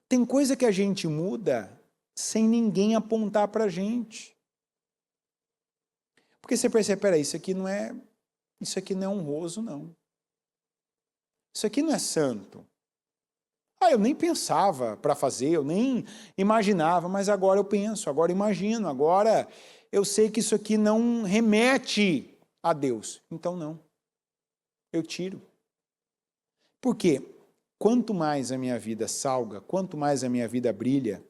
Tem coisa que a gente muda sem ninguém apontar para a gente. Porque você percebe, peraí, isso aqui não é honroso, não. Isso aqui não é santo. Eu nem pensava para fazer, eu nem imaginava, mas agora eu penso, agora imagino, agora eu sei que isso aqui não remete a Deus. Então não, eu tiro. Por quê? Quanto mais a minha vida salga, quanto mais a minha vida brilha,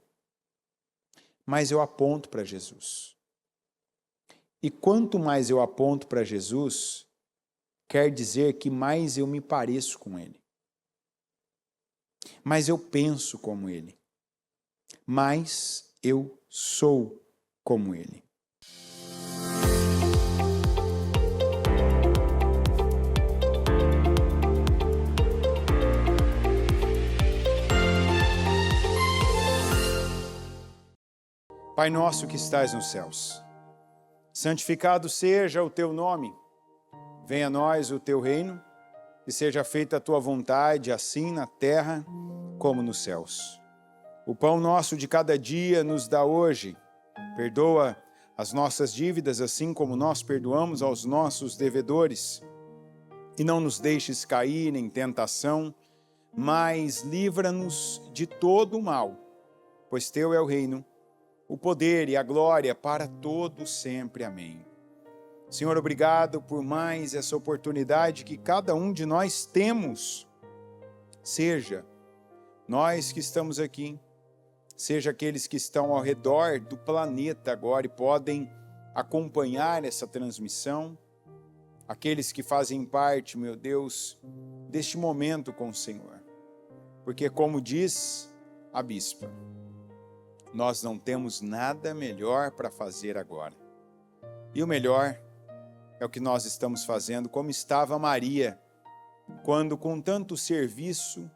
mais eu aponto para Jesus. E quanto mais eu aponto para Jesus, quer dizer que mais eu me pareço com Ele. Mais eu penso como Ele. Mais eu sou como Ele. Pai nosso que estais nos céus, santificado seja o teu nome. Venha a nós o teu reino e seja feita a tua vontade, assim na terra como nos céus. O pão nosso de cada dia nos dá hoje. Perdoa as nossas dívidas, assim como nós perdoamos aos nossos devedores. E não nos deixes cair em tentação, mas livra-nos de todo o mal, pois teu é o reino, o poder e a glória para todos sempre. Amém. Senhor, obrigado por mais essa oportunidade que cada um de nós temos. Seja nós que estamos aqui, seja aqueles que estão ao redor do planeta agora e podem acompanhar essa transmissão, aqueles que fazem parte, meu Deus, deste momento com o Senhor. Porque, como diz a bispa, nós não temos nada melhor para fazer agora. E o melhor é o que nós estamos fazendo, como estava Maria, quando com tanto serviço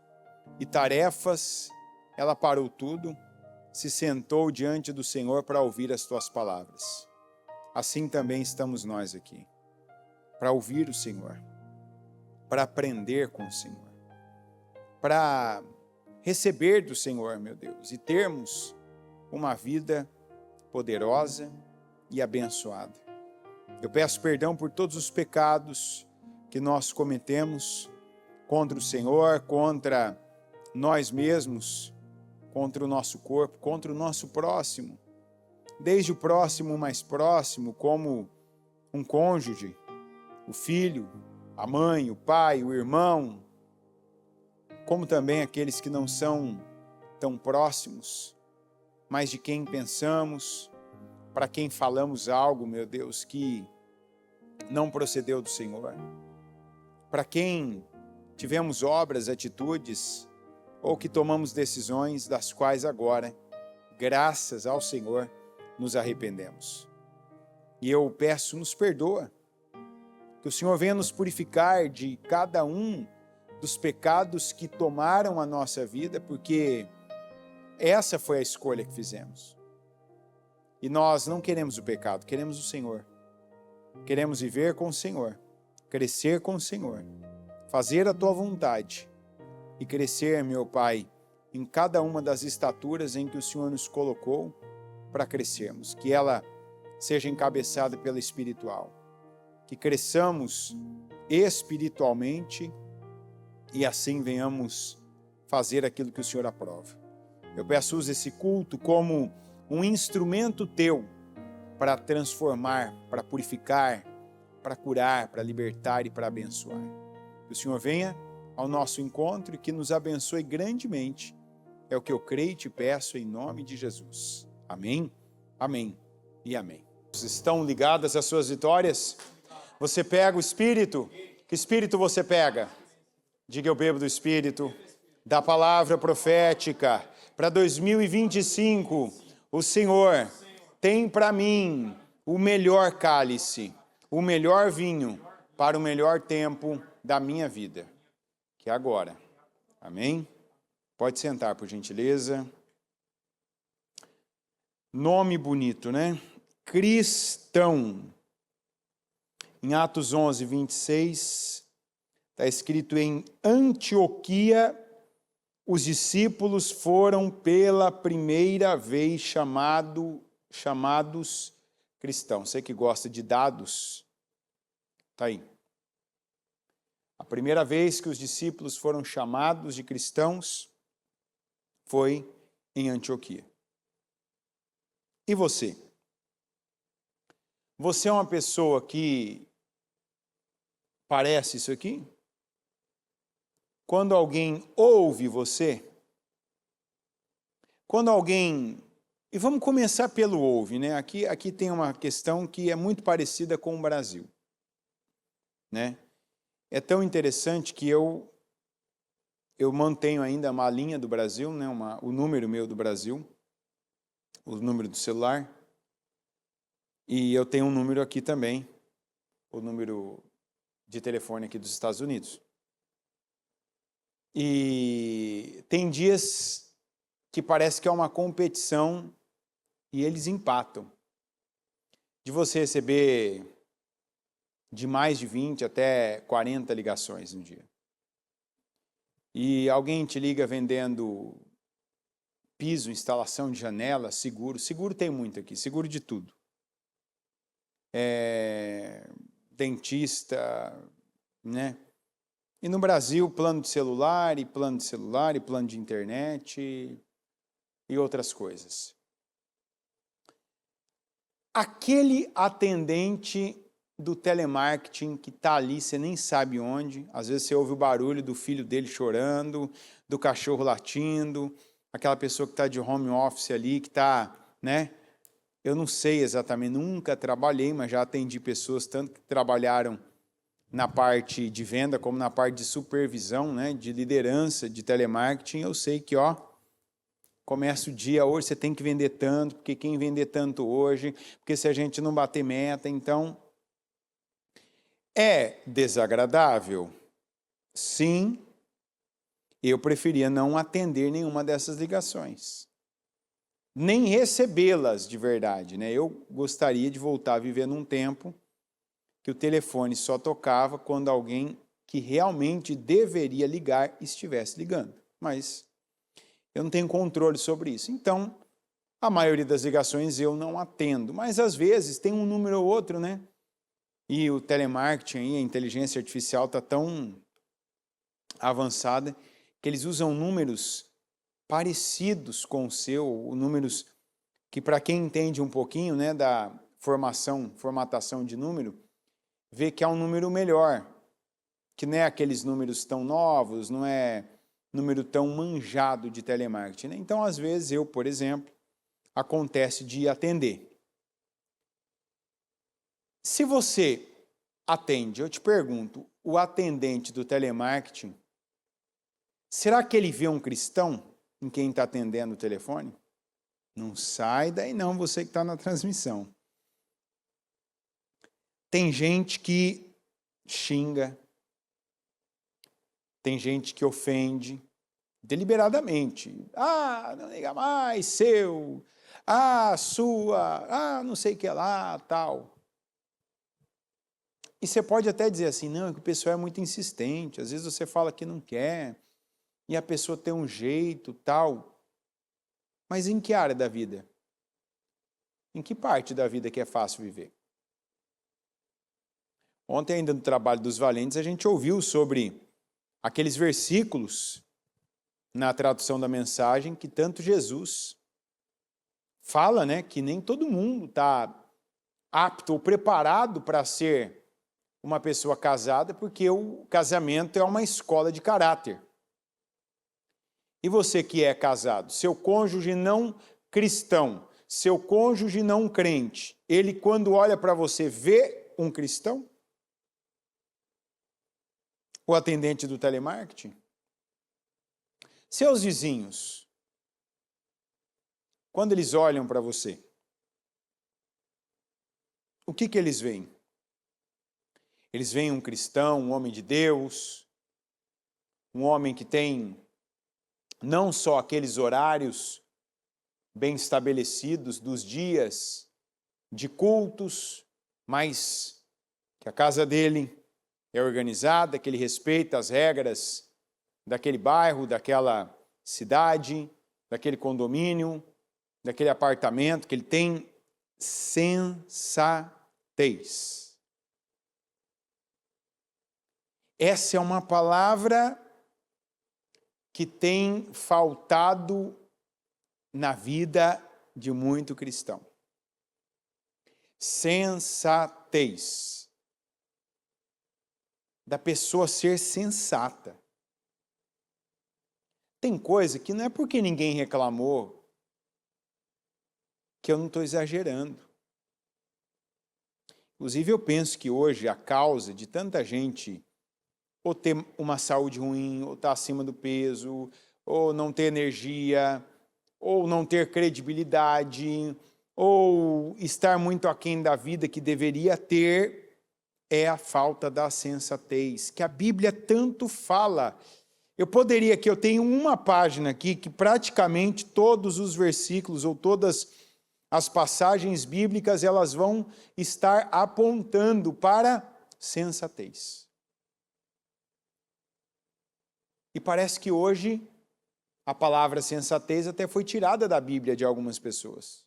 e tarefas, ela parou tudo, se sentou diante do Senhor para ouvir as tuas palavras. Assim também estamos nós aqui, para ouvir o Senhor, para aprender com o Senhor, para receber do Senhor, meu Deus, e termos uma vida poderosa e abençoada. Eu peço perdão por todos os pecados que nós cometemos contra o Senhor, contra nós mesmos, contra o nosso corpo, contra o nosso próximo, desde o próximo mais próximo, como um cônjuge, o filho, a mãe, o pai, o irmão, como também aqueles que não são tão próximos, mas de quem pensamos, para quem falamos algo, meu Deus, que não procedeu do Senhor, para quem tivemos obras, atitudes, ou que tomamos decisões das quais agora, graças ao Senhor, nos arrependemos. E eu peço, nos perdoa, que o Senhor venha nos purificar de cada um dos pecados que tomaram a nossa vida, porque essa foi a escolha que fizemos. E nós não queremos o pecado, queremos o Senhor. Queremos viver com o Senhor, crescer com o Senhor, fazer a tua vontade e crescer, meu Pai, em cada uma das estaturas em que o Senhor nos colocou para crescermos. Que ela seja encabeçada pela espiritual. Que cresçamos espiritualmente e assim venhamos fazer aquilo que o Senhor aprova. Eu peço, use esse culto como um instrumento teu para transformar, para purificar, para curar, para libertar e para abençoar. Que o Senhor venha ao nosso encontro e que nos abençoe grandemente. É o que eu creio e te peço em nome de Jesus. Amém, amém e amém. Estão ligadas às suas vitórias? Você pega o Espírito? Que Espírito você pega? Diga: eu bebo do Espírito, da palavra profética. Para 2025, o Senhor tem para mim o melhor cálice, o melhor vinho para o melhor tempo da minha vida, que é agora. Amém? Pode sentar, por gentileza. Nome bonito, né? Cristão. Em Atos 11, 26, está escrito: em Antioquia, os discípulos foram pela primeira vez chamados cristãos? Você que gosta de dados, está aí. A primeira vez que os discípulos foram chamados de cristãos foi em Antioquia. E você? Você é uma pessoa que parece isso aqui? Quando alguém ouve você, quando alguém... E vamos começar pelo ouve, né? Aqui tem uma questão que é muito parecida com o Brasil, né? É tão interessante que eu mantenho ainda uma linha do Brasil, né? O número meu do Brasil, o número do celular, e eu tenho um número aqui também, o número de telefone aqui dos Estados Unidos. E tem dias que parece que é uma competição e eles empatam. De você receber de mais de 20 até 40 ligações no dia. E alguém te liga vendendo piso, instalação de janela, seguro. Seguro tem muito aqui, seguro de tudo. Dentista, né? E no Brasil, plano de celular, e plano de celular, e plano de internet, e outras coisas. Aquele atendente do telemarketing que está ali, você nem sabe onde, às vezes você ouve o barulho do filho dele chorando, do cachorro latindo, aquela pessoa que está de home office ali, que está, né? Eu não sei exatamente, nunca trabalhei, mas já atendi pessoas tanto que trabalharam na parte de venda como na parte de supervisão, né, de liderança, de telemarketing. Eu sei que, começa o dia, hoje você tem que vender tanto, porque quem vender tanto hoje, porque se a gente não bater meta, então... É desagradável? Sim, eu preferia não atender nenhuma dessas ligações. Nem recebê-las de verdade, né? Eu gostaria de voltar a viver num tempo que o telefone só tocava quando alguém que realmente deveria ligar estivesse ligando. Mas eu não tenho controle sobre isso. Então, a maioria das ligações eu não atendo. Mas, às vezes, tem um número ou outro, né? E o telemarketing, a inteligência artificial está tão avançada que eles usam números parecidos com o seu, números que, para quem entende um pouquinho, né, da formatação de número, vê que é um número melhor, que não é aqueles números tão novos, não é número tão manjado de telemarketing, né? Então, às vezes, eu, por exemplo, acontece de atender. Se você atende, eu te pergunto, o atendente do telemarketing, será que ele vê um cristão em quem está atendendo o telefone? Não sai daí não, você que está na transmissão. Tem gente que xinga, tem gente que ofende, deliberadamente. Ah, não liga mais, seu, ah, sua, ah, não sei o que lá, tal. E você pode até dizer assim, não, é que o pessoal é muito insistente, às vezes você fala que não quer, e a pessoa tem um jeito, tal. Mas em que área da vida? Em que parte da vida que é fácil viver? Ontem, ainda no trabalho dos valentes, a gente ouviu sobre aqueles versículos na tradução da mensagem que tanto Jesus fala, né, que nem todo mundo está apto ou preparado para ser uma pessoa casada, porque o casamento é uma escola de caráter. E você que é casado, seu cônjuge não cristão, seu cônjuge não crente, ele quando olha para você vê um cristão? O atendente do telemarketing? Seus vizinhos, quando eles olham para você, o que eles veem? Eles veem um cristão, um homem de Deus, um homem que tem não só aqueles horários bem estabelecidos dos dias de cultos, mas que a casa dele é organizada, que ele respeita as regras daquele bairro, daquela cidade, daquele condomínio, daquele apartamento, que ele tem sensatez. Essa é uma palavra que tem faltado na vida de muito cristão. Sensatez. Da pessoa ser sensata. Tem coisa que não é porque ninguém reclamou que eu não estou exagerando. Inclusive, eu penso que hoje a causa de tanta gente ou ter uma saúde ruim, ou estar acima do peso, ou não ter energia, ou não ter credibilidade, ou estar muito aquém da vida que deveria ter, é a falta da sensatez, que a Bíblia tanto fala. Eu tenho uma página aqui que praticamente todos os versículos ou todas as passagens bíblicas, elas vão estar apontando para sensatez. E parece que hoje a palavra sensatez até foi tirada da Bíblia de algumas pessoas.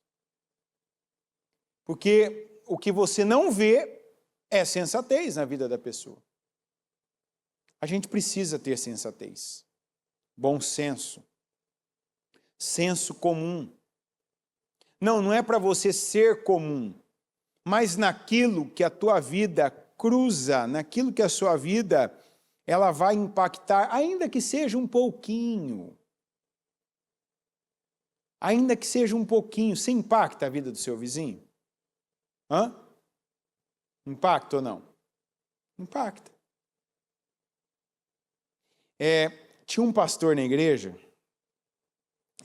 Porque o que você não vê é sensatez na vida da pessoa. A gente precisa ter sensatez, bom senso, senso comum. Não é para você ser comum, mas naquilo que a tua vida cruza, naquilo que a sua vida ela vai impactar, ainda que seja um pouquinho. Ainda que seja um pouquinho, você impacta a vida do seu vizinho? Hã? Impacta ou não? Impacta. Tinha um pastor na igreja,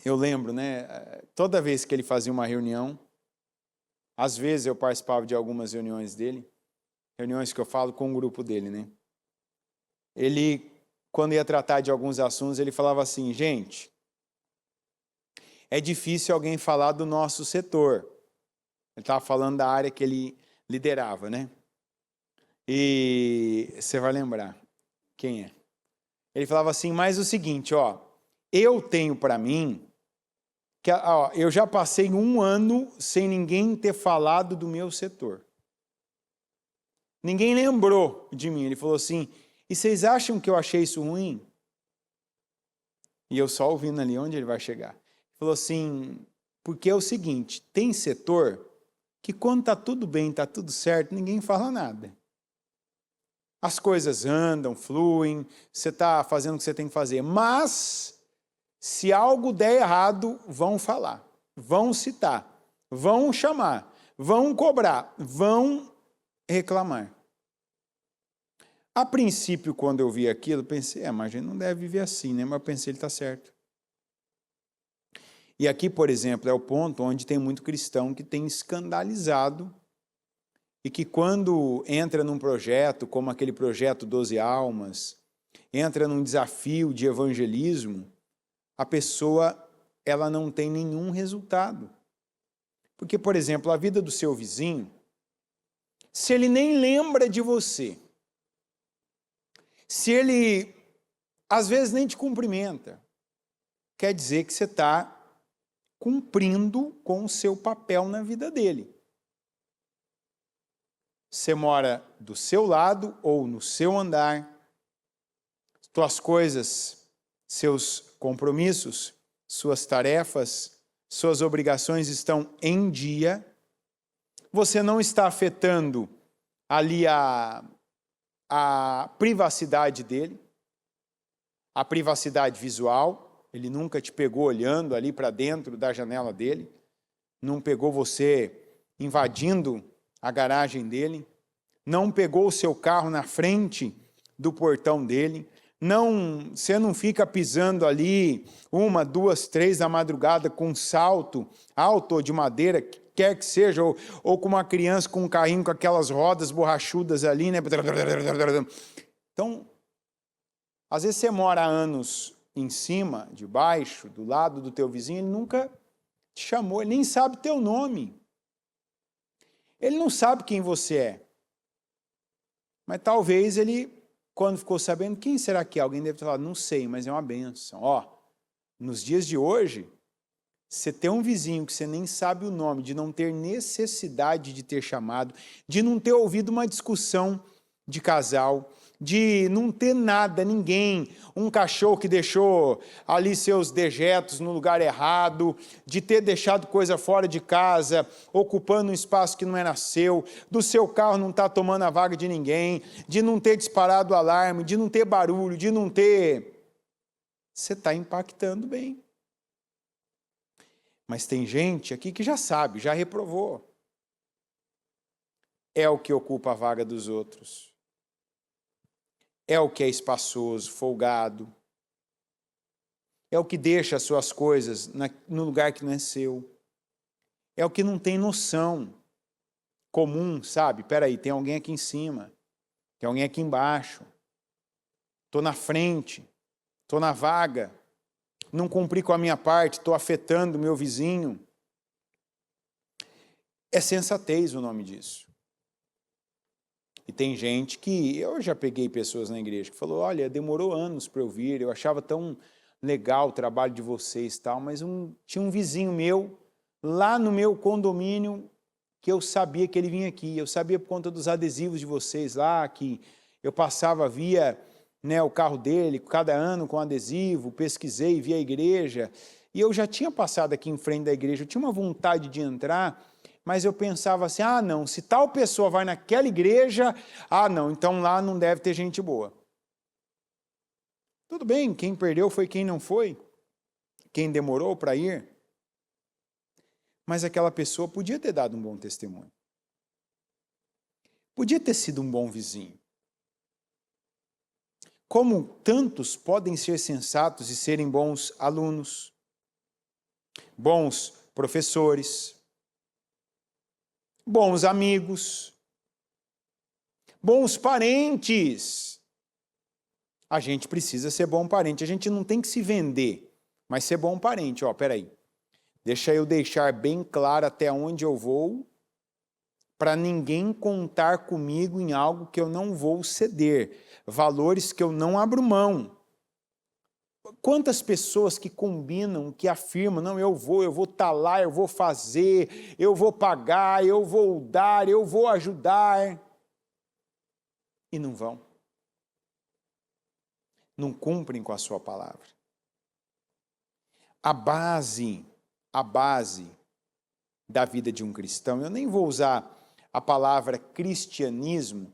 eu lembro, né? Toda vez que ele fazia uma reunião, às vezes eu participava de algumas reuniões dele, reuniões que eu falo com o grupo dele, né? Ele, quando ia tratar de alguns assuntos, ele falava assim, gente, é difícil alguém falar do nosso setor. Ele estava falando da área que ele liderava, né? E você vai lembrar quem é. Ele falava assim, mas o seguinte, eu tenho para mim, que eu já passei 1 ano sem ninguém ter falado do meu setor. Ninguém lembrou de mim. Ele falou assim, e vocês acham que eu achei isso ruim? E eu só ouvindo ali onde ele vai chegar. Ele falou assim, porque é o seguinte, tem setor que quando está tudo bem, está tudo certo, ninguém fala nada. As coisas andam, fluem, você está fazendo o que você tem que fazer. Mas, se algo der errado, vão falar, vão citar, vão chamar, vão cobrar, vão reclamar. A princípio, quando eu vi aquilo, pensei, mas a gente não deve viver assim, né? Mas eu pensei, ele está certo. E aqui, por exemplo, é o ponto onde tem muito cristão que tem escandalizado e que quando entra num projeto, como aquele projeto 12 Almas, entra num desafio de evangelismo, a pessoa ela não tem nenhum resultado. Porque, por exemplo, a vida do seu vizinho, se ele nem lembra de você, se ele, às vezes, nem te cumprimenta, quer dizer que você está cumprindo com o seu papel na vida dele. Você mora do seu lado ou no seu andar, suas coisas, seus compromissos, suas tarefas, suas obrigações estão em dia, você não está afetando ali a privacidade dele, a privacidade visual, ele nunca te pegou olhando ali para dentro da janela dele, não pegou você invadindo a garagem dele, não pegou o seu carro na frente do portão dele, você não fica pisando ali 1, 2, 3 da madrugada com um salto alto ou de madeira, quer que seja, ou com uma criança com um carrinho com aquelas rodas borrachudas ali, né? Então, às vezes você mora anos em cima, debaixo, do lado do teu vizinho, ele nunca te chamou, ele nem sabe teu nome. Ele não sabe quem você é. Mas talvez ele, quando ficou sabendo, quem será que é? Alguém deve ter falado, não sei, mas é uma bênção. nos dias de hoje, você ter um vizinho que você nem sabe o nome, de não ter necessidade de ter chamado, de não ter ouvido uma discussão de casal, de não ter nada, ninguém, um cachorro que deixou ali seus dejetos no lugar errado, de ter deixado coisa fora de casa, ocupando um espaço que não era seu, do seu carro não estar tomando a vaga de ninguém, de não ter disparado o alarme, de não ter barulho, de não ter... Você está impactando bem. Mas tem gente aqui que já sabe, já reprovou. É o que ocupa a vaga dos outros. É o que é espaçoso, folgado. É o que deixa as suas coisas no lugar que não é seu. É o que não tem noção comum, sabe? Peraí, tem alguém aqui em cima. Tem alguém aqui embaixo. Estou na frente. Estou na vaga. Não cumpri com a minha parte, estou afetando o meu vizinho. É sensatez o nome disso. E tem gente que, eu já peguei pessoas na igreja que falou, olha, demorou anos para eu vir, eu achava tão legal o trabalho de vocês e tal, mas tinha um vizinho meu, lá no meu condomínio, que eu sabia que ele vinha aqui, eu sabia por conta dos adesivos de vocês lá, que eu passava via... o carro dele, cada ano com adesivo, pesquisei, vi a igreja, e eu já tinha passado aqui em frente da igreja, eu tinha uma vontade de entrar, mas eu pensava assim, não, se tal pessoa vai naquela igreja, não, então lá não deve ter gente boa. Tudo bem, quem perdeu foi quem não foi, quem demorou para ir, mas aquela pessoa podia ter dado um bom testemunho, podia ter sido um bom vizinho. Como tantos podem ser sensatos e serem bons alunos, bons professores, bons amigos, bons parentes. A gente precisa ser bom parente, a gente não tem que se vender, mas ser bom parente. Peraí, deixa eu deixar bem claro até onde eu vou, para ninguém contar comigo em algo que eu não vou ceder, valores que eu não abro mão. Quantas pessoas que combinam, que afirmam, não, eu vou estar lá, eu vou fazer, eu vou pagar, eu vou dar, eu vou ajudar, e não vão. Não cumprem com a sua palavra. A base da vida de um cristão, eu nem vou usar a palavra cristianismo,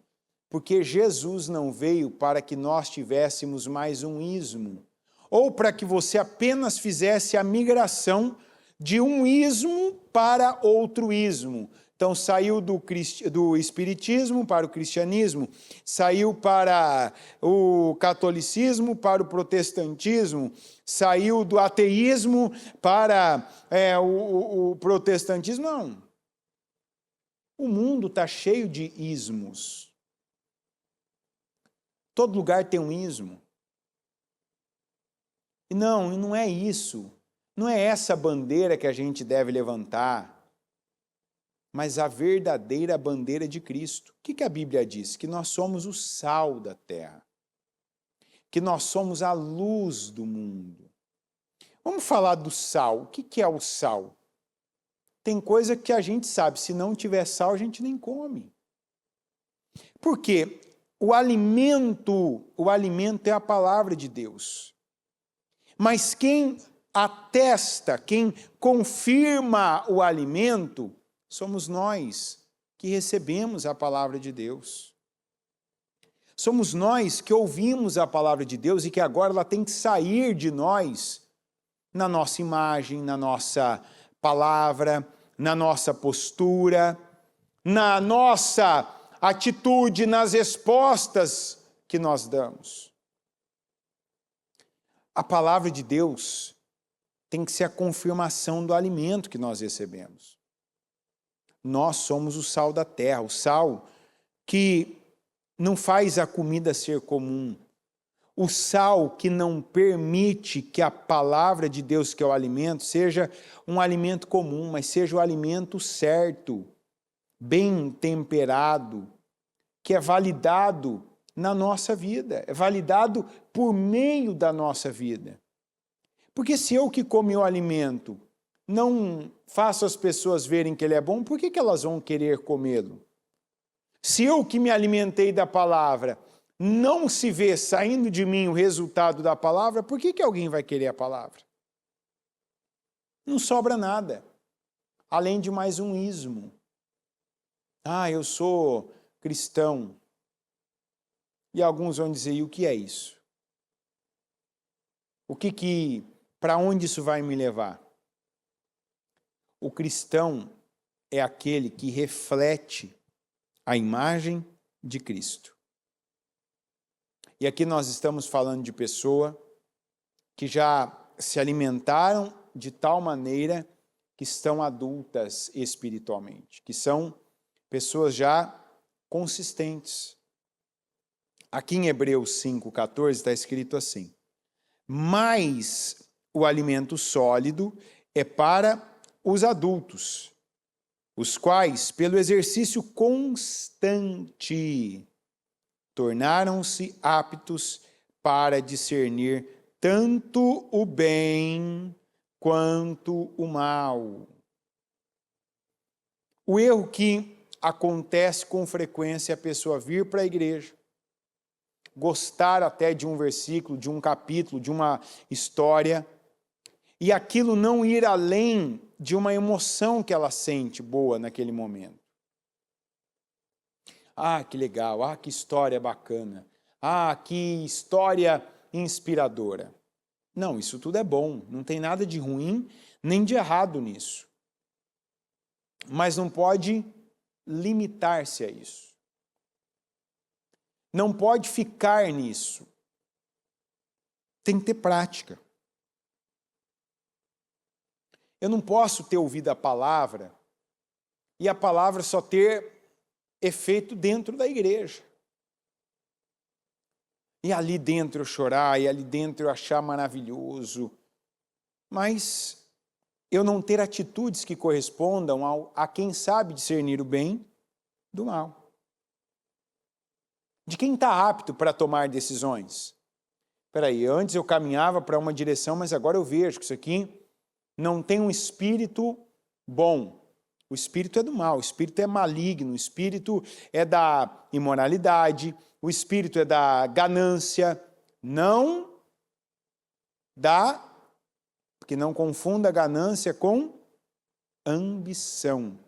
porque Jesus não veio para que nós tivéssemos mais um ismo, ou para que você apenas fizesse a migração de um ismo para outro ismo. Então saiu do espiritismo para o cristianismo, saiu para o catolicismo, para o protestantismo, saiu do ateísmo para o protestantismo, não. O mundo está cheio de ismos. Todo lugar tem um ismo. E não é isso. Não é essa bandeira que a gente deve levantar, mas a verdadeira bandeira de Cristo. O que a Bíblia diz? Que nós somos o sal da terra. Que nós somos a luz do mundo. Vamos falar do sal. O que é o sal? Tem coisa que a gente sabe, se não tiver sal, a gente nem come. Por quê? O alimento é a palavra de Deus. Mas quem atesta, quem confirma o alimento, somos nós que recebemos a palavra de Deus. Somos nós que ouvimos a palavra de Deus e que agora ela tem que sair de nós, na nossa imagem, na nossa palavra, na nossa postura, na nossa atitude, nas respostas que nós damos. A palavra de Deus tem que ser a confirmação do alimento que nós recebemos. Nós somos o sal da terra, o sal que não faz a comida ser comum, o sal que não permite que a palavra de Deus, que é o alimento, seja um alimento comum, mas seja o alimento certo, bem temperado, que é validado na nossa vida, é validado por meio da nossa vida. Porque se eu que comi o alimento não faço as pessoas verem que ele é bom, por que elas vão querer comê-lo? Se eu que me alimentei da palavra não se vê saindo de mim o resultado da palavra, por que alguém vai querer a palavra? Não sobra nada, além de mais um ismo. Ah, eu sou cristão. E alguns vão dizer, e o que é isso? Para onde isso vai me levar? O cristão é aquele que reflete a imagem de Cristo. E aqui nós estamos falando de pessoas que já se alimentaram de tal maneira que estão adultas espiritualmente, que são pessoas já consistentes. Aqui em Hebreus 5,14 está escrito assim: mas o alimento sólido é para os adultos, os quais, pelo exercício constante, tornaram-se aptos para discernir tanto o bem quanto o mal. O erro que acontece com frequência é a pessoa vir para a igreja, gostar até de um versículo, de um capítulo, de uma história, e aquilo não ir além de uma emoção que ela sente boa naquele momento. Ah, que legal, ah, que história bacana, ah, que história inspiradora. Não, isso tudo é bom, não tem nada de ruim nem de errado nisso. Mas não pode limitar-se a isso. Não pode ficar nisso. Tem que ter prática. Eu não posso ter ouvido a palavra e a palavra só ter efeito dentro da igreja. E ali dentro eu chorar, e ali dentro eu achar maravilhoso. Mas eu não ter atitudes que correspondam a quem sabe discernir o bem do mal. De quem está apto para tomar decisões. Espera aí, antes eu caminhava para uma direção, mas agora eu vejo que isso aqui não tem um espírito bom. O espírito é do mal, o espírito é maligno, o espírito é da imoralidade, o espírito é da ganância, não porque não confunda ganância com ambição.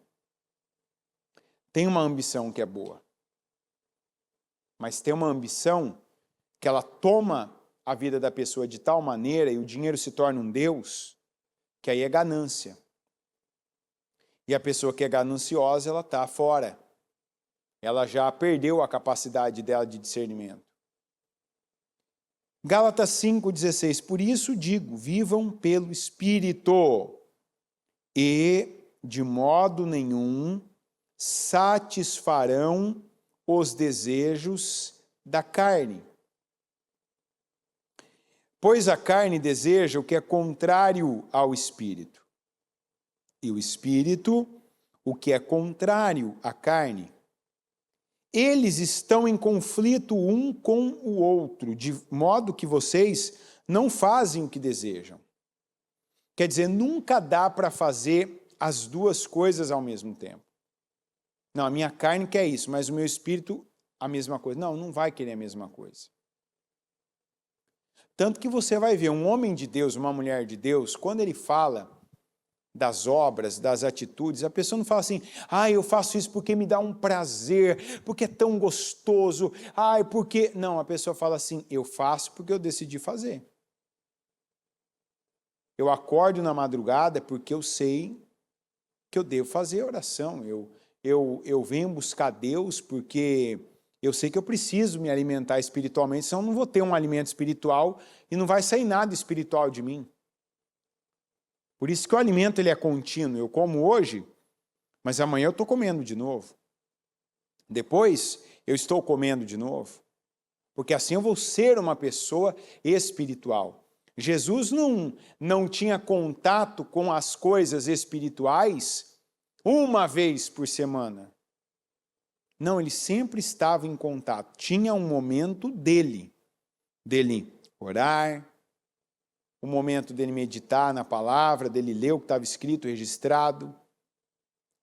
Tem uma ambição que é boa, mas tem uma ambição que ela toma a vida da pessoa de tal maneira e o dinheiro se torna um Deus, que aí é ganância. E a pessoa que é gananciosa, ela está fora. Ela já perdeu a capacidade dela de discernimento. Gálatas 5,16. Por isso digo, vivam pelo Espírito e, de modo nenhum, satisfarão os desejos da carne. Pois a carne deseja o que é contrário ao Espírito, e o Espírito o que é contrário à carne. Eles estão em conflito um com o outro, de modo que vocês não fazem o que desejam. Quer dizer, nunca dá para fazer as duas coisas ao mesmo tempo. Não, a minha carne quer isso, mas o meu espírito a mesma coisa. Não, não vai querer a mesma coisa. Tanto que você vai ver um homem de Deus, uma mulher de Deus, quando ele fala das obras, das atitudes, a pessoa não fala assim, eu faço isso porque me dá um prazer, porque é tão gostoso, porque... Não, a pessoa fala assim, eu faço porque eu decidi fazer. Eu acordo na madrugada porque eu sei que eu devo fazer oração, eu venho buscar Deus porque eu sei que eu preciso me alimentar espiritualmente, senão eu não vou ter um alimento espiritual e não vai sair nada espiritual de mim. Por isso que o alimento ele é contínuo. Eu como hoje, mas amanhã eu estou comendo de novo. Depois eu estou comendo de novo. Porque assim eu vou ser uma pessoa espiritual. Jesus não tinha contato com as coisas espirituais uma vez por semana. Não, ele sempre estava em contato. Tinha um momento dele orar, o momento dele meditar na palavra, dele ler o que estava escrito, registrado,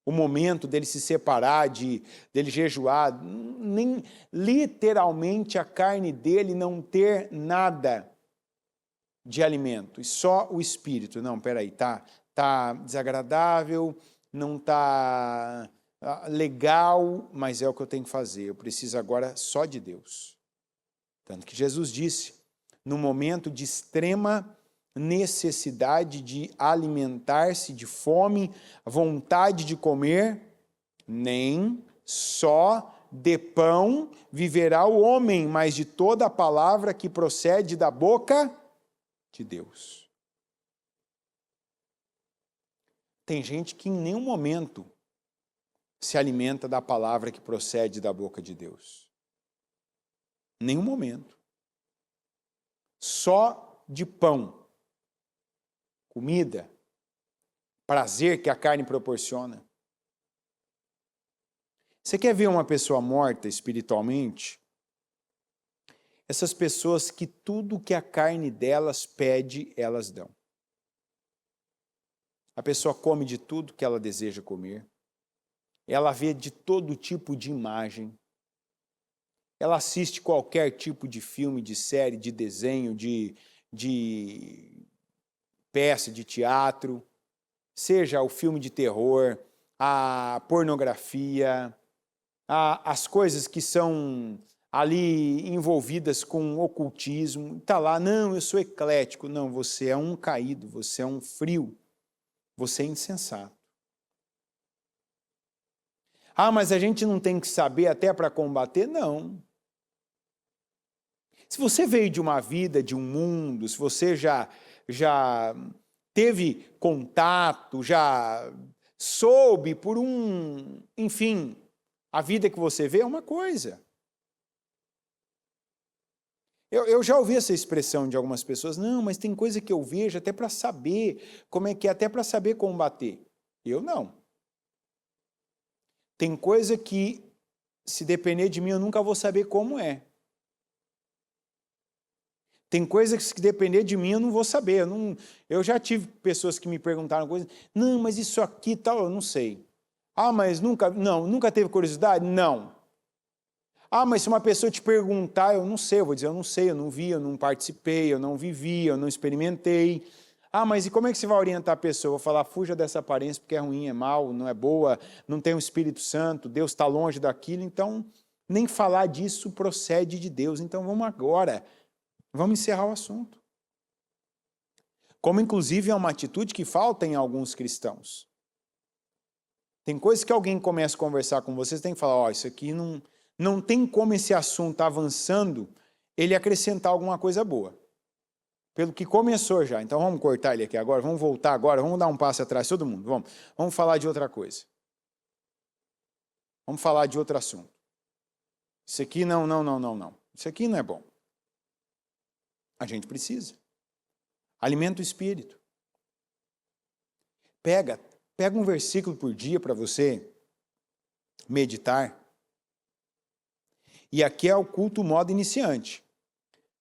o momento dele se separar, dele jejuar, nem literalmente a carne dele não ter nada de alimento, e só o espírito. Não, peraí, tá desagradável, não tá legal, mas é o que eu tenho que fazer, eu preciso agora só de Deus. Tanto que Jesus disse, no momento de extrema necessidade de alimentar-se, de fome, vontade de comer, nem só de pão viverá o homem, mas de toda a palavra que procede da boca de Deus. Tem gente que em nenhum momento se alimenta da palavra que procede da boca de Deus. Nenhum momento. Só de pão, comida, prazer que a carne proporciona. Você quer ver uma pessoa morta espiritualmente? Essas pessoas que tudo que a carne delas pede, elas dão. A pessoa come de tudo que ela deseja comer. Ela vê de todo tipo de imagem. Ela assiste qualquer tipo de filme, de série, de desenho, de peça de teatro, seja o filme de terror, a pornografia, as coisas que são ali envolvidas com ocultismo. Está lá, não, eu sou eclético. Não, você é um caído, você é um frio, você é insensato. Ah, mas a gente não tem que saber até para combater? Não. Se você veio de uma vida, de um mundo, se você já teve contato, já soube por enfim, a vida que você vê é uma coisa. Eu já ouvi essa expressão de algumas pessoas, não, mas tem coisa que eu vejo até para saber como é que é, até para saber combater. Eu não. Tem coisa que, se depender de mim, eu nunca vou saber como é. Tem coisa que, se depender de mim, eu não vou saber. Eu já tive pessoas que me perguntaram coisas, não, mas isso aqui tal, eu não sei. Ah, mas nunca teve curiosidade? Não. Ah, mas se uma pessoa te perguntar, eu não sei, eu vou dizer, eu não sei, eu não vi, eu não participei, eu não vivi, eu não experimentei. Ah, mas e como é que você vai orientar a pessoa? Eu vou falar, fuja dessa aparência porque é ruim, é mal, não é boa, não tem o Espírito Santo, Deus está longe daquilo, então nem falar disso procede de Deus. Então vamos agora, vamos encerrar o assunto. Como inclusive é uma atitude que falta em alguns cristãos. Tem coisas que alguém começa a conversar com vocês, tem que falar, isso aqui não tem como esse assunto avançando, ele acrescentar alguma coisa boa. Pelo que começou já. Então vamos cortar ele aqui agora, vamos voltar agora, vamos dar um passo atrás, todo mundo, vamos falar de outra coisa. Vamos falar de outro assunto. Isso aqui não. Isso aqui não é bom. A gente precisa. Alimenta o espírito. Pega um versículo por dia para você meditar. E aqui é o culto modo iniciante.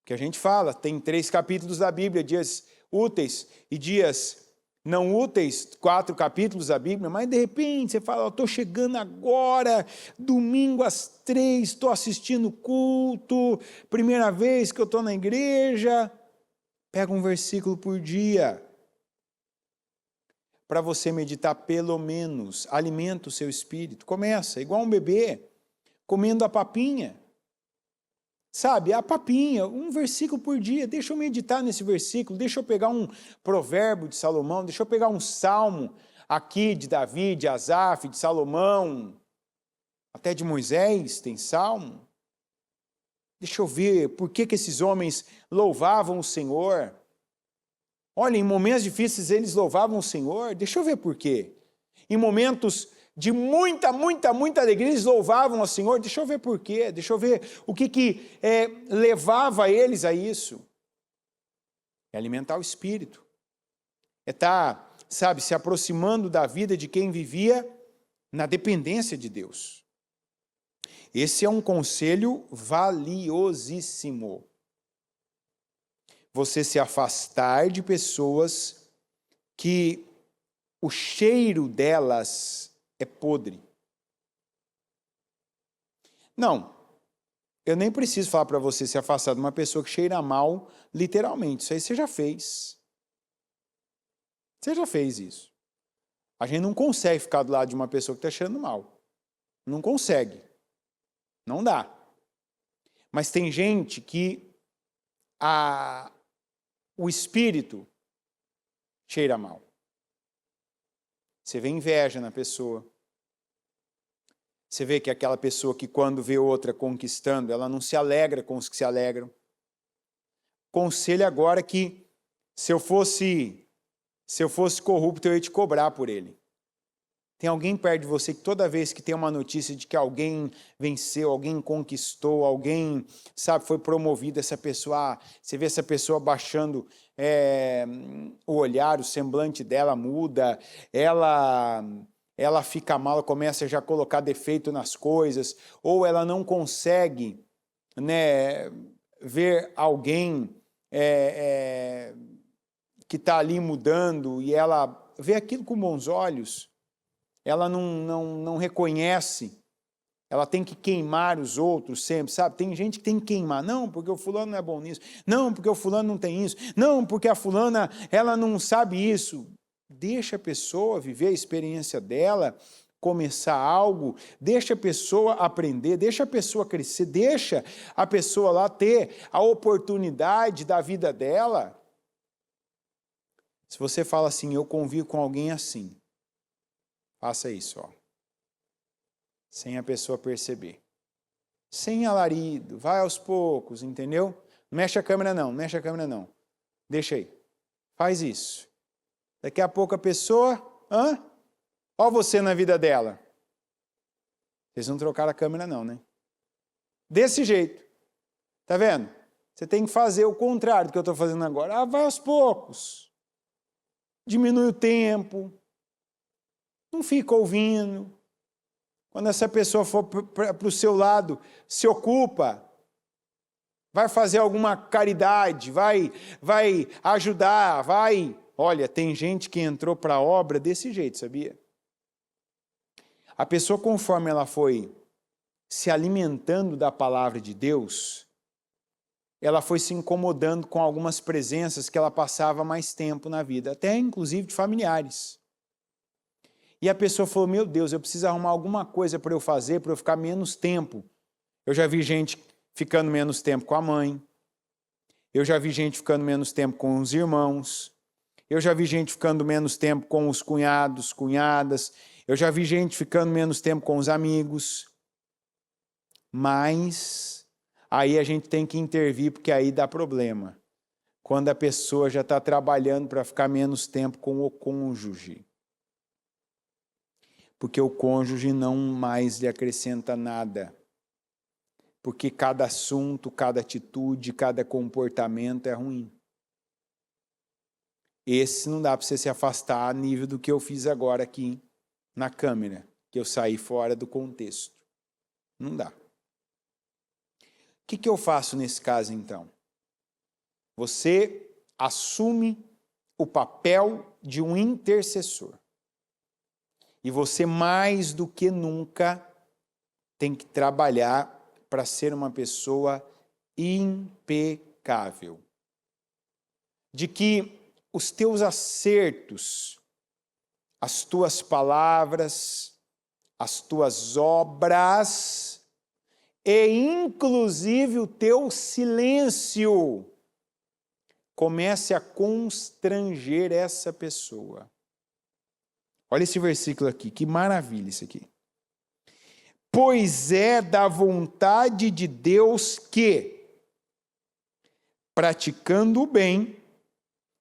Que a gente fala, tem 3 capítulos da Bíblia, dias úteis e dias não úteis, 4 capítulos da Bíblia, mas de repente você fala, estou chegando agora, domingo às 3, estou assistindo o culto, primeira vez que eu estou na igreja. Pega um versículo por dia, para você meditar pelo menos, alimenta o seu espírito. Começa, igual um bebê, comendo a papinha. Sabe, a papinha, um versículo por dia, deixa eu meditar nesse versículo, deixa eu pegar um provérbio de Salomão, deixa eu pegar um salmo aqui de Davi, de Asaf, de Salomão, até de Moisés tem salmo. Deixa eu ver por que esses homens louvavam o Senhor. Olha, em momentos difíceis eles louvavam o Senhor, deixa eu ver por quê. Em momentos de muita alegria, eles louvavam ao Senhor, deixa eu ver por quê, deixa eu ver o que levava eles a isso. É alimentar o espírito. É estar, sabe, se aproximando da vida de quem vivia na dependência de Deus. Esse é um conselho valiosíssimo. você se afastar de pessoas que o cheiro delas é podre. Não, eu nem preciso falar para você se afastar de uma pessoa que cheira mal, literalmente. Isso aí você já fez. Você já fez isso. A gente não consegue ficar do lado de uma pessoa que está cheirando mal. Não consegue. Não dá. Mas tem gente que o espírito cheira mal. Você vê inveja na pessoa. Você vê que aquela pessoa que quando vê outra conquistando, ela não se alegra com os que se alegram. Conselho agora que se eu fosse corrupto, eu ia te cobrar por ele. Tem alguém perto de você que toda vez que tem uma notícia de que alguém venceu, alguém conquistou, alguém, sabe, foi promovido, essa pessoa, você vê essa pessoa baixando o olhar, o semblante dela muda, ela fica mal, ela começa já a colocar defeito nas coisas, ou ela não consegue, né, ver alguém que está ali mudando e ela vê aquilo com bons olhos. Ela não reconhece, ela tem que queimar os outros sempre, sabe? Tem gente que tem que queimar, não, porque o fulano não é bom nisso, não, porque o fulano não tem isso, não, porque a fulana, ela não sabe isso. Deixa a pessoa viver a experiência dela, começar algo, deixa a pessoa aprender, deixa a pessoa crescer, deixa a pessoa lá ter a oportunidade da vida dela. Se você fala assim, eu convivo com alguém assim, faça isso, ó. Sem a pessoa perceber. Sem alarido, vai aos poucos, entendeu? Não mexe a câmera não, não mexe a câmera não. Deixa aí. Faz isso. Daqui a pouco a pessoa, ó você na vida dela. Vocês não trocaram a câmera não, né? Desse jeito. Tá vendo? Você tem que fazer o contrário do que eu estou fazendo agora. Vai aos poucos. Diminui o tempo. Não fica ouvindo. Quando essa pessoa for para o seu lado, se ocupa, vai fazer alguma caridade, vai ajudar, vai... Olha, tem gente que entrou para a obra desse jeito, sabia? A pessoa, conforme ela foi se alimentando da palavra de Deus, ela foi se incomodando com algumas presenças que ela passava mais tempo na vida, até inclusive de familiares. E a pessoa falou, meu Deus, eu preciso arrumar alguma coisa para eu fazer, para eu ficar menos tempo. Eu já vi gente ficando menos tempo com a mãe. Eu já vi gente ficando menos tempo com os irmãos. Eu já vi gente ficando menos tempo com os cunhados, cunhadas. Eu já vi gente ficando menos tempo com os amigos. Mas aí a gente tem que intervir, porque aí dá problema. Quando a pessoa já está trabalhando para ficar menos tempo com o cônjuge. Porque o cônjuge não mais lhe acrescenta nada. Porque cada assunto, cada atitude, cada comportamento é ruim. Esse não dá para você se afastar a nível do que eu fiz agora aqui na câmera, que eu saí fora do contexto. Não dá. O que eu faço nesse caso, então? Você assume o papel de um intercessor. E você, mais do que nunca, tem que trabalhar para ser uma pessoa impecável. De que os teus acertos, as tuas palavras, as tuas obras e inclusive o teu silêncio comece a constranger essa pessoa. Olha esse versículo aqui, que maravilha isso aqui. Pois é da vontade de Deus que, praticando o bem,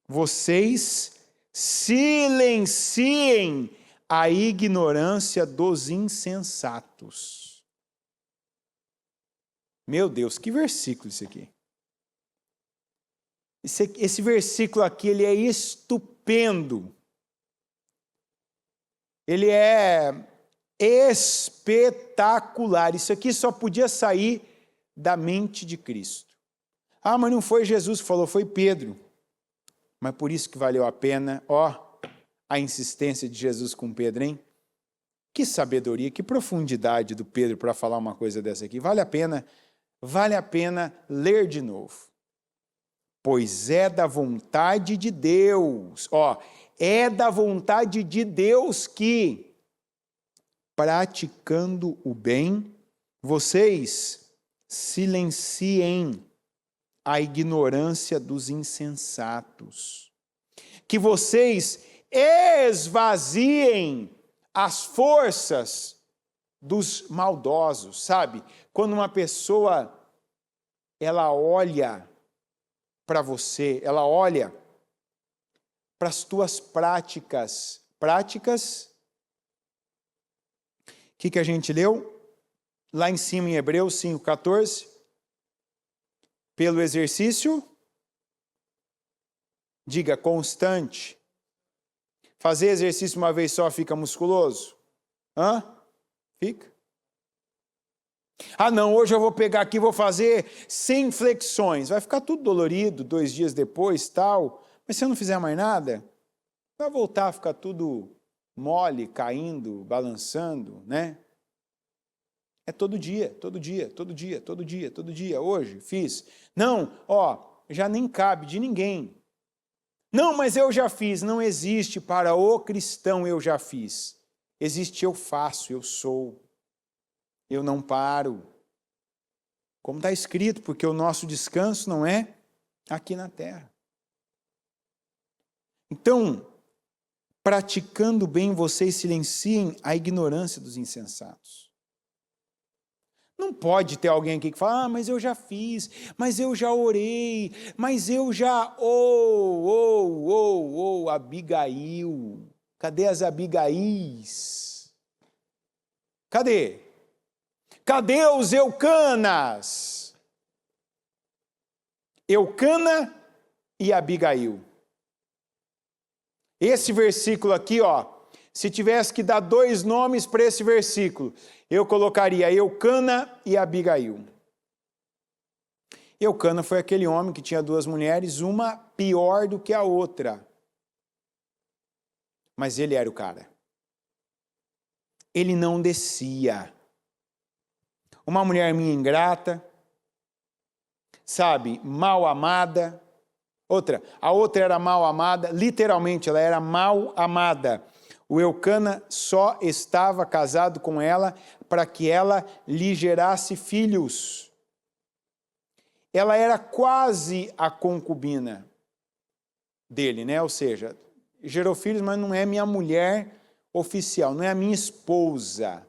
vocês silenciem a ignorância dos insensatos. Meu Deus, que versículo isso aqui. Esse versículo aqui, ele é estupendo. Ele é espetacular. Isso aqui só podia sair da mente de Cristo. Ah, mas não foi Jesus que falou, foi Pedro. Mas por isso que valeu a pena, a insistência de Jesus com Pedro, hein? Que sabedoria, que profundidade do Pedro para falar uma coisa dessa aqui. Vale a pena ler de novo. Pois é da vontade de Deus, é da vontade de Deus que, praticando o bem, vocês silenciem a ignorância dos insensatos, que vocês esvaziem as forças dos maldosos, sabe? Quando uma pessoa, ela olha para você, ela olha para as tuas práticas. Práticas, o que a gente leu? Lá em cima em Hebreus 5,14. Pelo exercício, diga constante. Fazer exercício uma vez só fica musculoso? Fica. Ah não, hoje eu vou pegar aqui e vou fazer 100 flexões. Vai ficar tudo dolorido 2 dias depois, tal. Mas se eu não fizer mais nada, vai voltar a ficar tudo mole, caindo, balançando, né? É todo dia, todo dia, todo dia, todo dia, todo dia. Hoje fiz. Não, já nem cabe de ninguém. Não, mas eu já fiz. Não existe para o cristão eu já fiz. Existe eu faço, eu sou. Eu não paro. Como está escrito, porque o nosso descanso não é aqui na terra. Então, praticando bem, vocês silenciem a ignorância dos insensatos. Não pode ter alguém aqui que fala, mas eu já fiz, mas eu já orei, mas eu já... Abigail. Cadê as Abigaís? Cadê? Cadê os Eucanas? Eucana e Abigail. Esse versículo aqui, se tivesse que dar 2 nomes para esse versículo, eu colocaria Eucana e Abigail. Eucana foi aquele homem que tinha 2 mulheres, uma pior do que a outra. Mas ele era o cara. Ele não descia. Uma mulher minha ingrata, sabe, mal amada. A outra era mal amada, literalmente ela era mal amada. O Eucana só estava casado com ela para que ela lhe gerasse filhos. Ela era quase a concubina dele, né? Ou seja, gerou filhos, mas não é minha mulher oficial, não é a minha esposa.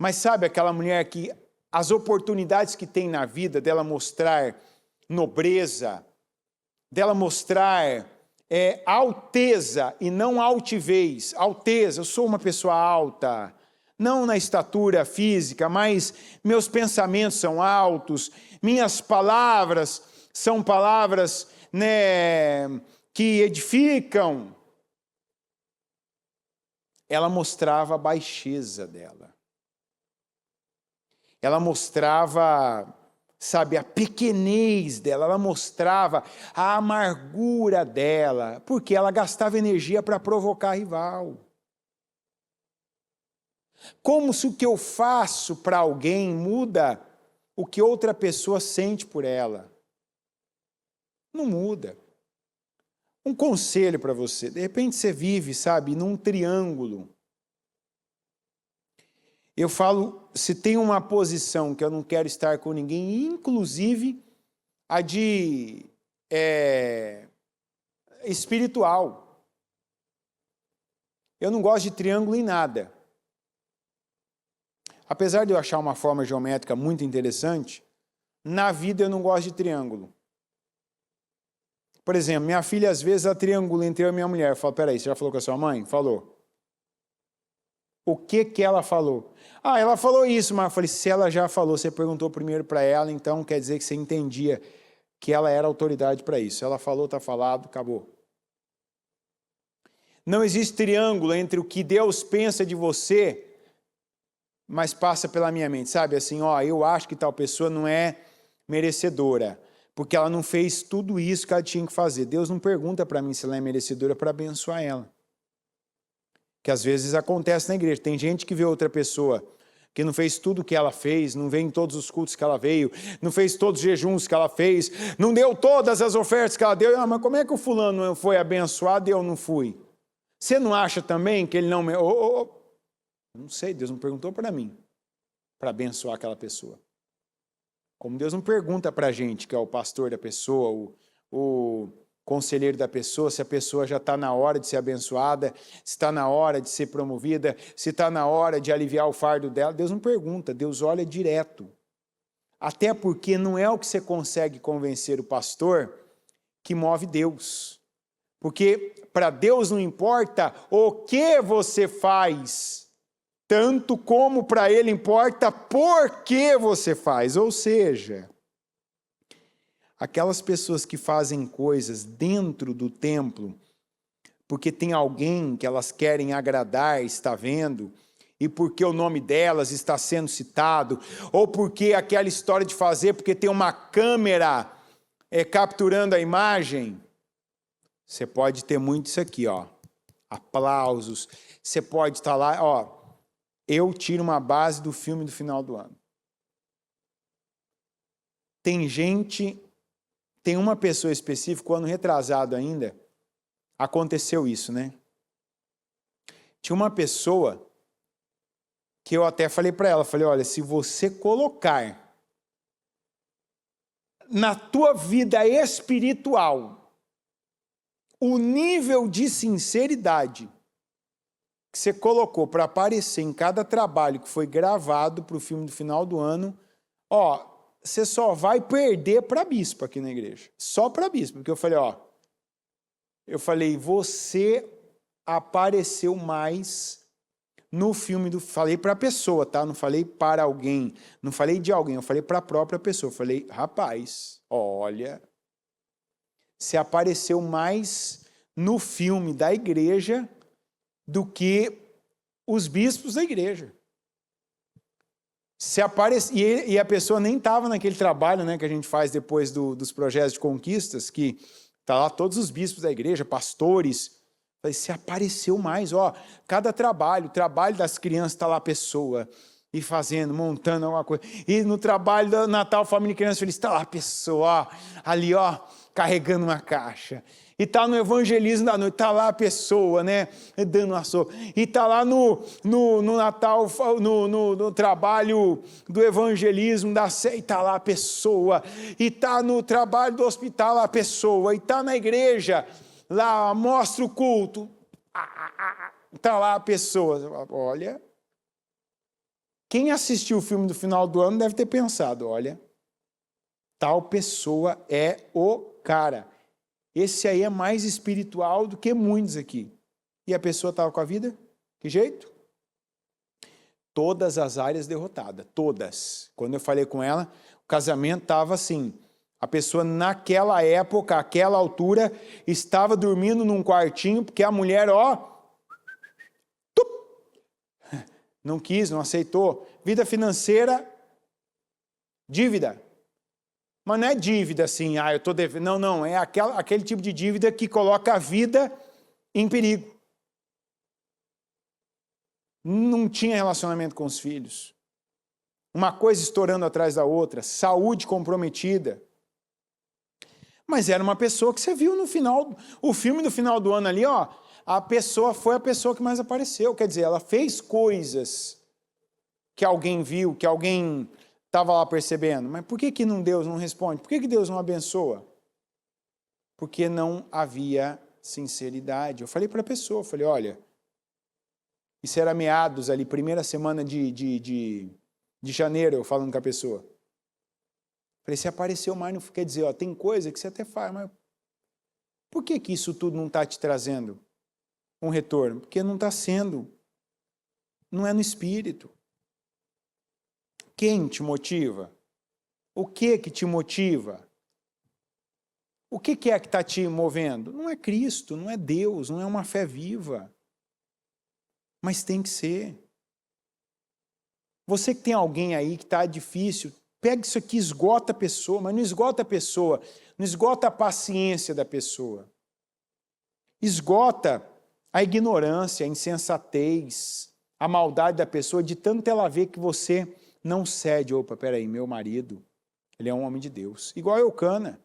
Mas sabe aquela mulher que as oportunidades que tem na vida dela mostrar nobreza, dela mostrar alteza e não altivez. Alteza, eu sou uma pessoa alta, não na estatura física, mas meus pensamentos são altos, minhas palavras são palavras, que edificam. Ela mostrava a baixeza dela. Ela mostrava, sabe, a pequenez dela, ela mostrava a amargura dela, porque ela gastava energia para provocar rival. Como se o que eu faço para alguém muda o que outra pessoa sente por ela? Não muda. Um conselho para você, de repente você vive, sabe, num triângulo. Eu falo, se tem uma posição que eu não quero estar com ninguém, inclusive a de espiritual. Eu não gosto de triângulo em nada. Apesar de eu achar uma forma geométrica muito interessante, na vida eu não gosto de triângulo. Por exemplo, minha filha às vezes ela triangula entre eu e minha mulher. Eu falo, peraí, você já falou com a sua mãe? Falou. O que ela falou? Ela falou isso, mas eu falei, se ela já falou, você perguntou primeiro para ela, então quer dizer que você entendia que ela era autoridade para isso. Ela falou, está falado, acabou. Não existe triângulo entre o que Deus pensa de você, mas passa pela minha mente, sabe? Assim, eu acho que tal pessoa não é merecedora, porque ela não fez tudo isso que ela tinha que fazer. Deus não pergunta para mim se ela é merecedora para abençoar ela. Que às vezes acontece na igreja. Tem gente que vê outra pessoa que não fez tudo o que ela fez, não veio em todos os cultos que ela veio, não fez todos os jejuns que ela fez, não deu todas as ofertas que ela deu. Ah, mas como é que o fulano foi abençoado e eu não fui? Você não acha também que ele não... Não sei, Deus não perguntou para mim, para abençoar aquela pessoa. Como Deus não pergunta para a gente, que é o pastor da pessoa, o conselheiro da pessoa, se a pessoa já está na hora de ser abençoada, se está na hora de ser promovida, se está na hora de aliviar o fardo dela. Deus não pergunta, Deus olha direto. Até porque não é o que você consegue convencer o pastor que move Deus. Porque para Deus não importa o que você faz, tanto como para Ele importa por que você faz. Ou seja, aquelas pessoas que fazem coisas dentro do templo, porque tem alguém que elas querem agradar, está vendo, e porque o nome delas está sendo citado, ou porque aquela história de fazer, porque tem uma câmera capturando a imagem, você pode ter muito isso aqui, ó, aplausos, você pode estar lá, ó, eu tiro uma base do filme do final do ano. Tem uma pessoa específica, o ano retrasado ainda, aconteceu isso, né? Tinha uma pessoa que eu até falei para ela, falei, olha, se você colocar na tua vida espiritual o nível de sinceridade que você colocou para aparecer em cada trabalho que foi gravado para o filme do final do ano, ó, você só vai perder para bispo aqui na igreja. Só para bispo, porque eu falei, você apareceu mais no filme do... Falei para a pessoa, tá? Não falei para alguém, não falei de alguém, eu falei para a própria pessoa. Eu falei, rapaz, olha, você apareceu mais no filme da igreja do que os bispos da igreja. Se aparece, e a pessoa nem estava naquele trabalho, né, que a gente faz depois dos projetos de conquistas, que está lá todos os bispos da igreja, pastores. Se apareceu mais, ó, cada trabalho, o trabalho das crianças está lá a pessoa, e fazendo, montando alguma coisa. E no trabalho do Natal, Família e Criança Feliz, está lá a pessoa, ó, ali, ó, carregando uma caixa. E está no evangelismo da noite, está lá a pessoa, né, dando uma sopa. E está lá no Natal, no trabalho do evangelismo da sé, e está lá a pessoa. E está no trabalho do hospital a pessoa. E está na igreja, lá mostra o culto. Está lá a pessoa. Olha, quem assistiu o filme do final do ano deve ter pensado, olha, tal pessoa é o cara. Esse aí é mais espiritual do que muitos aqui. E a pessoa estava com a vida? Que jeito? Todas as áreas derrotadas, todas. Quando eu falei com ela, o casamento estava assim. A pessoa naquela época, àquela altura, estava dormindo num quartinho, porque a mulher, ó, não quis, não aceitou. Vida financeira, dívida. Mas não é dívida assim, eu estou devendo. Não, não, é aquele tipo de dívida que coloca a vida em perigo. Não tinha relacionamento com os filhos. Uma coisa estourando atrás da outra, saúde comprometida. Mas era uma pessoa que você viu no final, o filme do final do ano ali, ó, a pessoa foi a pessoa que mais apareceu. Quer dizer, ela fez coisas que alguém viu, que alguém estava lá percebendo. Mas por que Deus não responde? Por que Deus não abençoa? Porque não havia sinceridade. Eu falei para a pessoa, falei, olha, isso era meados ali, primeira semana de janeiro, eu falando com a pessoa. Falei, se apareceu mais, não quer dizer, ó, tem coisa que você até faz, mas por que isso tudo não está te trazendo um retorno? Porque não está sendo, não é no espírito. Quem te motiva? O que te motiva? O que é que está te movendo? Não é Cristo, não é Deus, não é uma fé viva. Mas tem que ser. Você que tem alguém aí que está difícil, Pega isso aqui, esgota a pessoa, mas não esgota a pessoa, não esgota a paciência da pessoa. Esgota a ignorância, a insensatez, a maldade da pessoa, de tanto ela ver que você não cede. Opa, peraí, meu marido, ele é um homem de Deus. Igual a Eucana.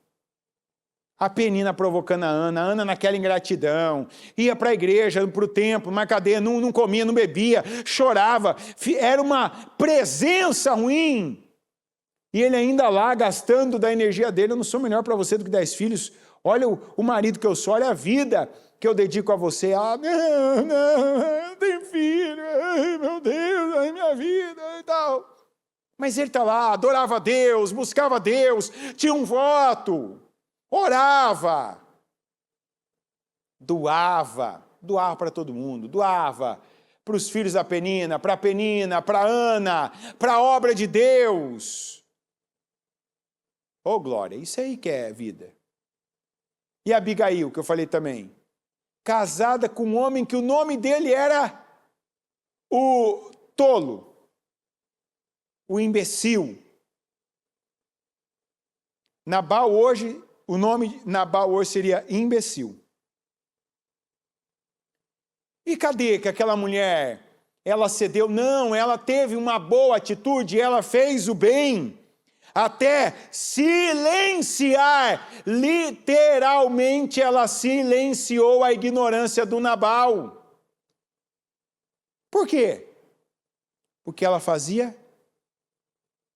A Penina provocando a Ana naquela ingratidão, ia para a igreja, para o templo, mas cadê? Não comia, não bebia, chorava, era uma presença ruim. E ele ainda lá, gastando da energia dele. Eu não sou melhor para você do que 10 filhos. Olha o marido que eu sou, olha a vida que eu dedico a você. Ah, não tenho filho, ai, meu Deus, ai, minha vida e tal. Mas ele está lá, adorava a Deus, buscava a Deus, tinha um voto, orava, doava para todo mundo, doava para os filhos da Penina, para Ana, para a obra de Deus. Oh, glória, isso aí que é vida. E Abigail, que eu falei também, casada com um homem que o nome dele era o tolo, o imbecil. Nabal hoje, o nome Nabal hoje seria imbecil. E cadê que aquela mulher, ela cedeu? Não, ela teve uma boa atitude, ela fez o bem. Até silenciar, literalmente ela silenciou a ignorância do Nabal. Por quê? Porque ela fazia,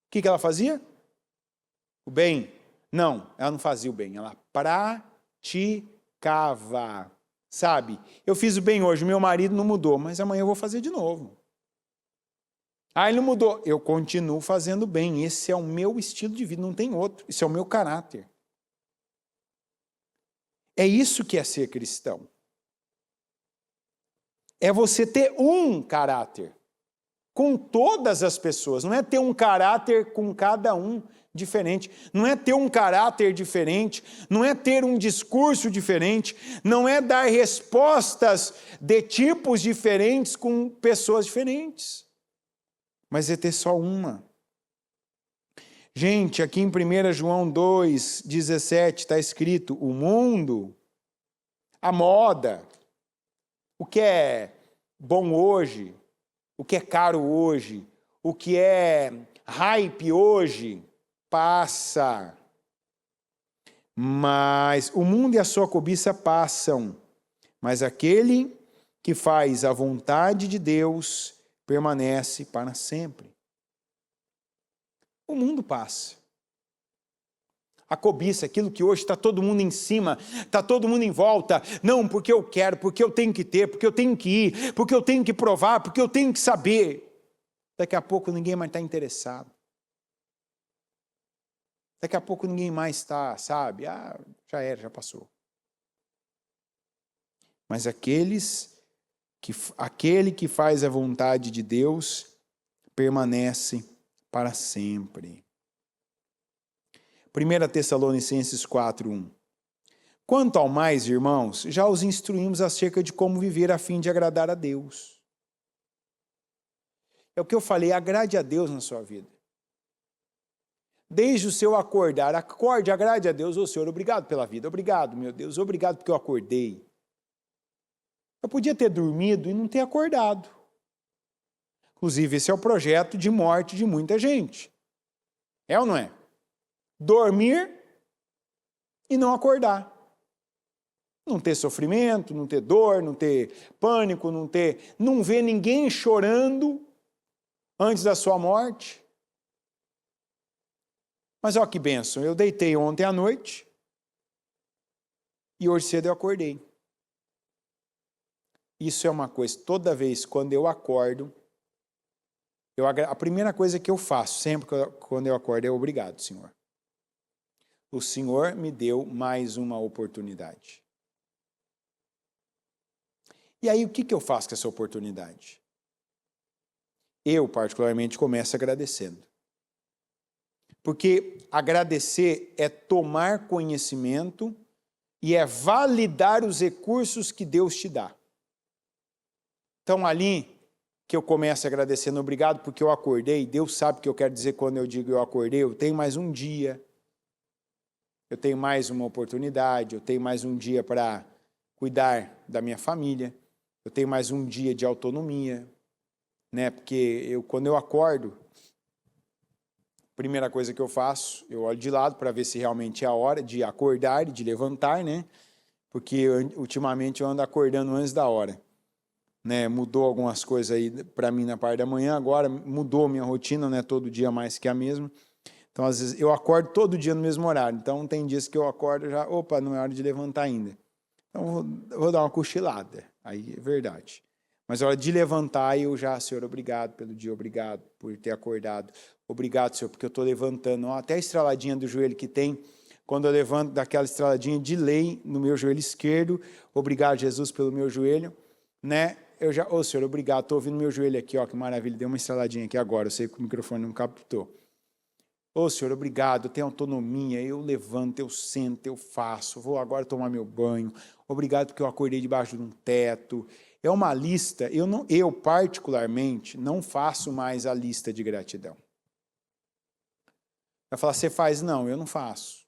o que ela fazia? O bem. Não, ela não fazia o bem, ela praticava. Sabe, eu fiz o bem hoje, meu marido não mudou, mas amanhã eu vou fazer de novo. Ah, ele não mudou. Eu continuo fazendo bem. Esse é o meu estilo de vida, não tem outro. Esse é o meu caráter. É isso que é ser cristão. É você ter um caráter com todas as pessoas. Não é ter um caráter com cada um diferente. Não é ter um caráter diferente. Não é ter um discurso diferente. Não é dar respostas de tipos diferentes com pessoas diferentes. Mas é ter só uma. Gente, aqui em 1 João 2,17 está escrito: o mundo, a moda, o que é bom hoje, o que é caro hoje, o que é hype hoje, passa. Mas o mundo e a sua cobiça passam. Mas aquele que faz a vontade de Deus permanece para sempre. O mundo passa. A cobiça, aquilo que hoje está todo mundo em cima, está todo mundo em volta. Não, porque eu quero, porque eu tenho que ter, porque eu tenho que ir, porque eu tenho que provar, porque eu tenho que saber. Daqui a pouco ninguém mais está interessado. Daqui a pouco ninguém mais está, sabe? Ah, já era, já passou. Mas aquele que faz a vontade de Deus permanece para sempre. 1 Tessalonicenses 4:1. Quanto ao mais, irmãos, já os instruímos acerca de como viver a fim de agradar a Deus. É o que eu falei, agrade a Deus na sua vida. Desde o seu acordar, acorde, agrade a Deus. Ô Senhor, obrigado pela vida, obrigado, meu Deus, obrigado porque eu acordei. Eu podia ter dormido e não ter acordado. Inclusive, esse é o projeto de morte de muita gente. É ou não é? Dormir e não acordar. Não ter sofrimento, não ter dor, não ter pânico, não ver ninguém chorando antes da sua morte. Mas olha que bênção, eu deitei ontem à noite e hoje cedo eu acordei. Isso é uma coisa, toda vez quando eu acordo, a primeira coisa que eu faço, sempre quando eu acordo, é obrigado, Senhor. O Senhor me deu mais uma oportunidade. E aí, o que eu faço com essa oportunidade? Eu, particularmente, começo agradecendo. Porque agradecer é tomar conhecimento e é validar os recursos que Deus te dá. Então, ali, que eu comece agradecendo, obrigado porque eu acordei. Deus sabe o que eu quero dizer quando eu digo eu acordei. Eu tenho mais um dia, eu tenho mais uma oportunidade, eu tenho mais um dia para cuidar da minha família, eu tenho mais um dia de autonomia, né? Porque quando eu acordo, primeira coisa que eu faço, eu olho de lado para ver se realmente é a hora de acordar e de levantar, né? Porque ultimamente eu ando acordando antes da hora, né? Mudou algumas coisas aí para mim na parte da manhã, agora mudou minha rotina, né? Todo dia mais que a mesma. Então, às vezes, eu acordo todo dia no mesmo horário. Então, tem dias que eu acordo já, opa, não é hora de levantar ainda. Então, eu vou dar uma cochilada. Aí é verdade. Mas a hora de levantar, eu já, Senhor, obrigado pelo dia, obrigado por ter acordado. Obrigado, Senhor, porque eu estou levantando. Ó, até a estraladinha do joelho que tem, quando eu levanto daquela estraladinha de lei no meu joelho esquerdo, obrigado, Jesus, pelo meu joelho, né? Eu já, Senhor, obrigado, estou ouvindo meu joelho aqui, ó, que maravilha, deu uma estraladinha aqui agora, eu sei que o microfone não captou. Senhor, obrigado, eu tenho autonomia, eu levanto, eu sento, eu faço, vou agora tomar meu banho, obrigado porque eu acordei debaixo de um teto. É uma lista, eu particularmente não faço mais a lista de gratidão. Vai falar, você faz? Não, eu não faço.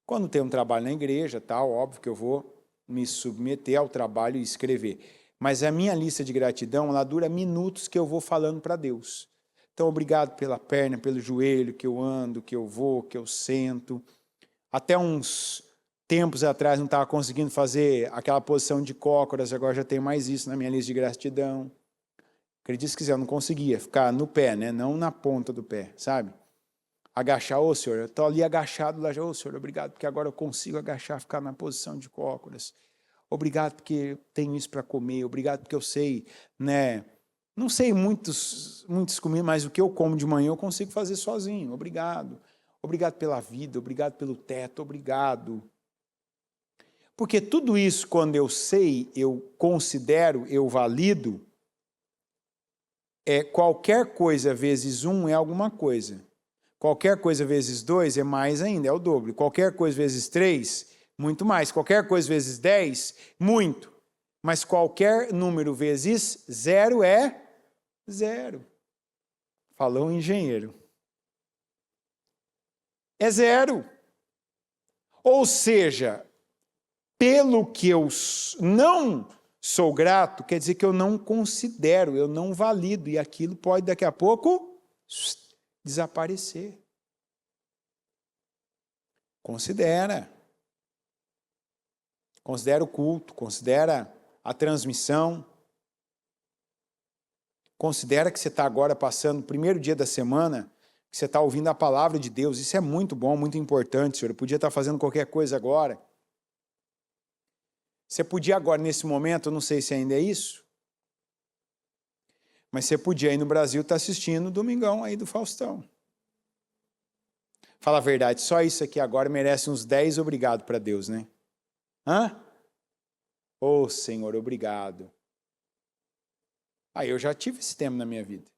Quando tem um trabalho na igreja, tal, óbvio que eu vou me submeter ao trabalho e escrever. Mas a minha lista de gratidão, ela dura minutos que eu vou falando para Deus. Então, obrigado pela perna, pelo joelho, que eu ando, que eu vou, que eu sento. Até uns tempos atrás não estava conseguindo fazer aquela posição de cócoras, agora já tenho mais isso na minha lista de gratidão. Acredite se quiser, eu não conseguia ficar no pé, né? Não na ponta do pé, sabe? Agachar, Senhor, eu estou ali agachado, lá já, Senhor, obrigado, porque agora eu consigo agachar, ficar na posição de cócoras. Obrigado porque eu tenho isso para comer, obrigado porque eu sei, né? Não sei muitos comidas, mas o que eu como de manhã eu consigo fazer sozinho. Obrigado. Obrigado pela vida, obrigado pelo teto, obrigado. Porque tudo isso, quando eu sei, eu considero, eu valido, qualquer coisa vezes 1 é alguma coisa. Qualquer coisa vezes 2 é mais ainda, é o dobro. Qualquer coisa vezes 3, muito mais. Qualquer coisa vezes 10, muito. Mas qualquer número vezes 0 é 0. Falou o engenheiro. É 0. Ou seja, pelo que eu não sou grato, quer dizer que eu não considero, eu não valido, e aquilo pode daqui a pouco desaparecer. Considera. Considera o culto, considera a transmissão. Considera que você está agora passando o primeiro dia da semana, que você está ouvindo a palavra de Deus. Isso é muito bom, muito importante, Senhor. Eu podia estar fazendo qualquer coisa agora. Você podia agora, nesse momento, eu não sei se ainda é isso, mas você podia aí no Brasil estar assistindo o Domingão aí do Faustão. Fala a verdade, só isso aqui agora merece uns 10 obrigado para Deus, né? Senhor, obrigado. Eu já tive esse tema na minha vida.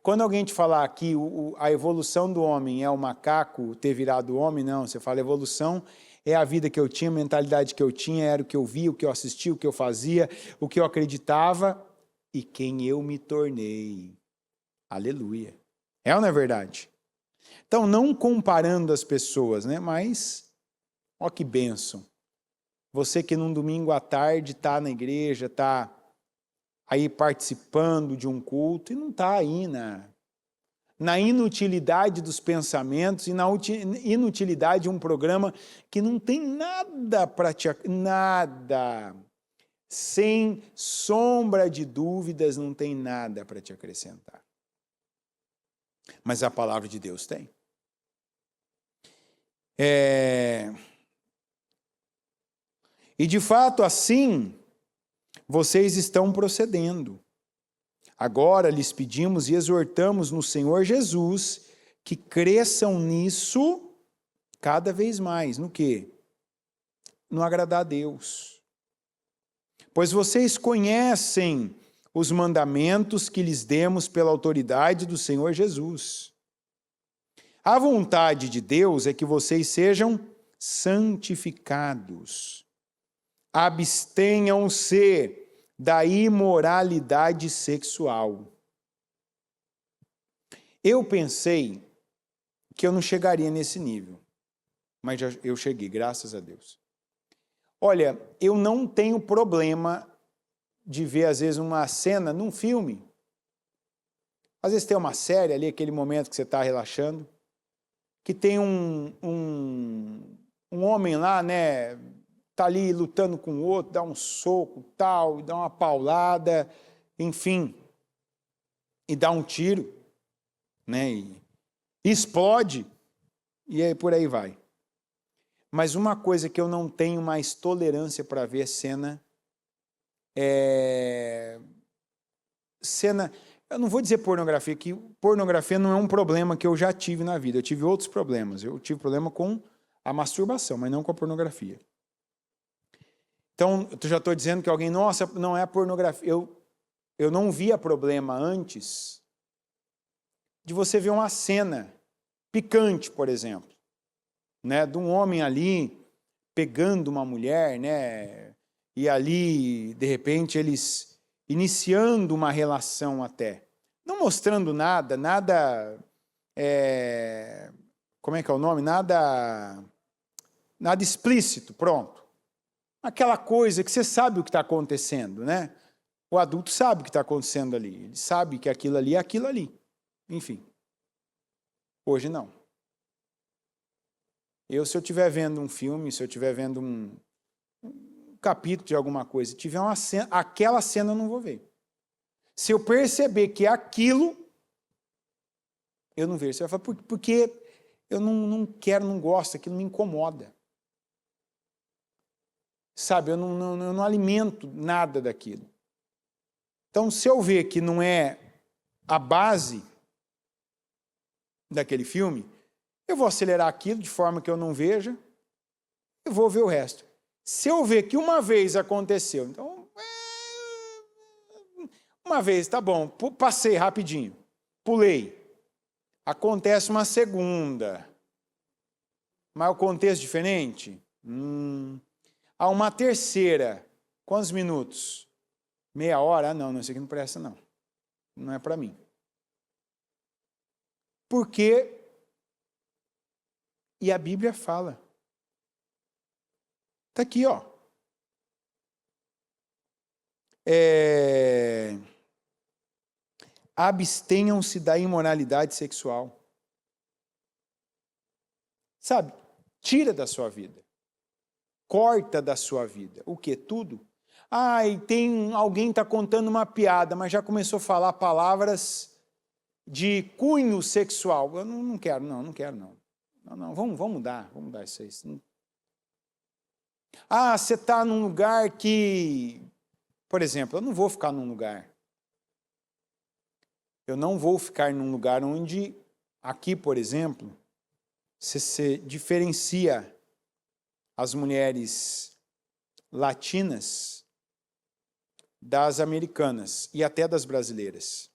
Quando alguém te falar que a evolução do homem é o macaco ter virado homem, não. Você fala, evolução é a vida que eu tinha, a mentalidade que eu tinha, era o que eu via, o que eu assistia, o que eu fazia, o que eu acreditava e quem eu me tornei. Aleluia. É ou não é verdade? Então, não comparando as pessoas, né? Mas, ó que bênção. Você que num domingo à tarde está na igreja, está aí participando de um culto e não está aí na inutilidade dos pensamentos e na inutilidade de um programa que não tem nada para te... Nada. Sem sombra de dúvidas, não tem nada para te acrescentar. Mas a palavra de Deus tem. E de fato, assim, vocês estão procedendo. Agora lhes pedimos e exortamos no Senhor Jesus que cresçam nisso cada vez mais. No quê? No agradar a Deus. Pois vocês conhecem os mandamentos que lhes demos pela autoridade do Senhor Jesus. A vontade de Deus é que vocês sejam santificados. Abstenham-se da imoralidade sexual. Eu pensei que eu não chegaria nesse nível, mas eu cheguei, graças a Deus. Olha, eu não tenho problema de ver, às vezes, uma cena num filme. Às vezes tem uma série ali, aquele momento que você está relaxando, que tem um homem lá, né, tá ali lutando com o outro, dá um soco, tal, dá uma paulada, enfim, e dá um tiro, né, e explode, e aí por aí vai. Mas uma coisa que eu não tenho mais tolerância para ver cena, eu não vou dizer pornografia, que pornografia não é um problema que eu já tive na vida, eu tive outros problemas, eu tive problema com a masturbação, mas não com a pornografia. Então, eu já estou dizendo que alguém, nossa, não é a pornografia, eu não via problema antes de você ver uma cena picante, por exemplo, né, de um homem ali pegando uma mulher, né, e ali, de repente, eles iniciando uma relação até, não mostrando nada, como é que é o nome? Nada explícito, pronto. Aquela coisa que você sabe o que está acontecendo, né? O adulto sabe o que está acontecendo ali, ele sabe que aquilo ali é aquilo ali, enfim. Hoje não. Se eu estiver vendo um filme, se eu estiver vendo um capítulo de alguma coisa, tiver uma cena, aquela cena eu não vou ver. Se eu perceber que é aquilo, eu não vejo. Você vai falar, porque eu não quero, não gosto, aquilo me incomoda. Sabe, eu não alimento nada daquilo. Então, se eu ver que não é a base daquele filme, eu vou acelerar aquilo de forma que eu não veja, eu vou ver o resto. Se eu ver que uma vez aconteceu, então, uma vez, tá bom, passei rapidinho, pulei. Acontece uma segunda, mas o contexto diferente? Há uma terceira, quantos minutos? Meia hora? Ah, não, isso aqui não presta, não. Não é para mim. Porque, e a Bíblia fala, está aqui, ó. Abstenham-se da imoralidade sexual. Sabe, tira da sua vida. Corta da sua vida. O quê? Tudo. E alguém está contando uma piada, mas já começou a falar palavras de cunho sexual. Eu não quero, não quero, não. Não, vamos mudar isso aí. Você está num lugar que, por exemplo, eu não vou ficar num lugar. Eu não vou ficar num lugar onde, aqui, por exemplo, se diferencia as mulheres latinas das americanas e até das brasileiras.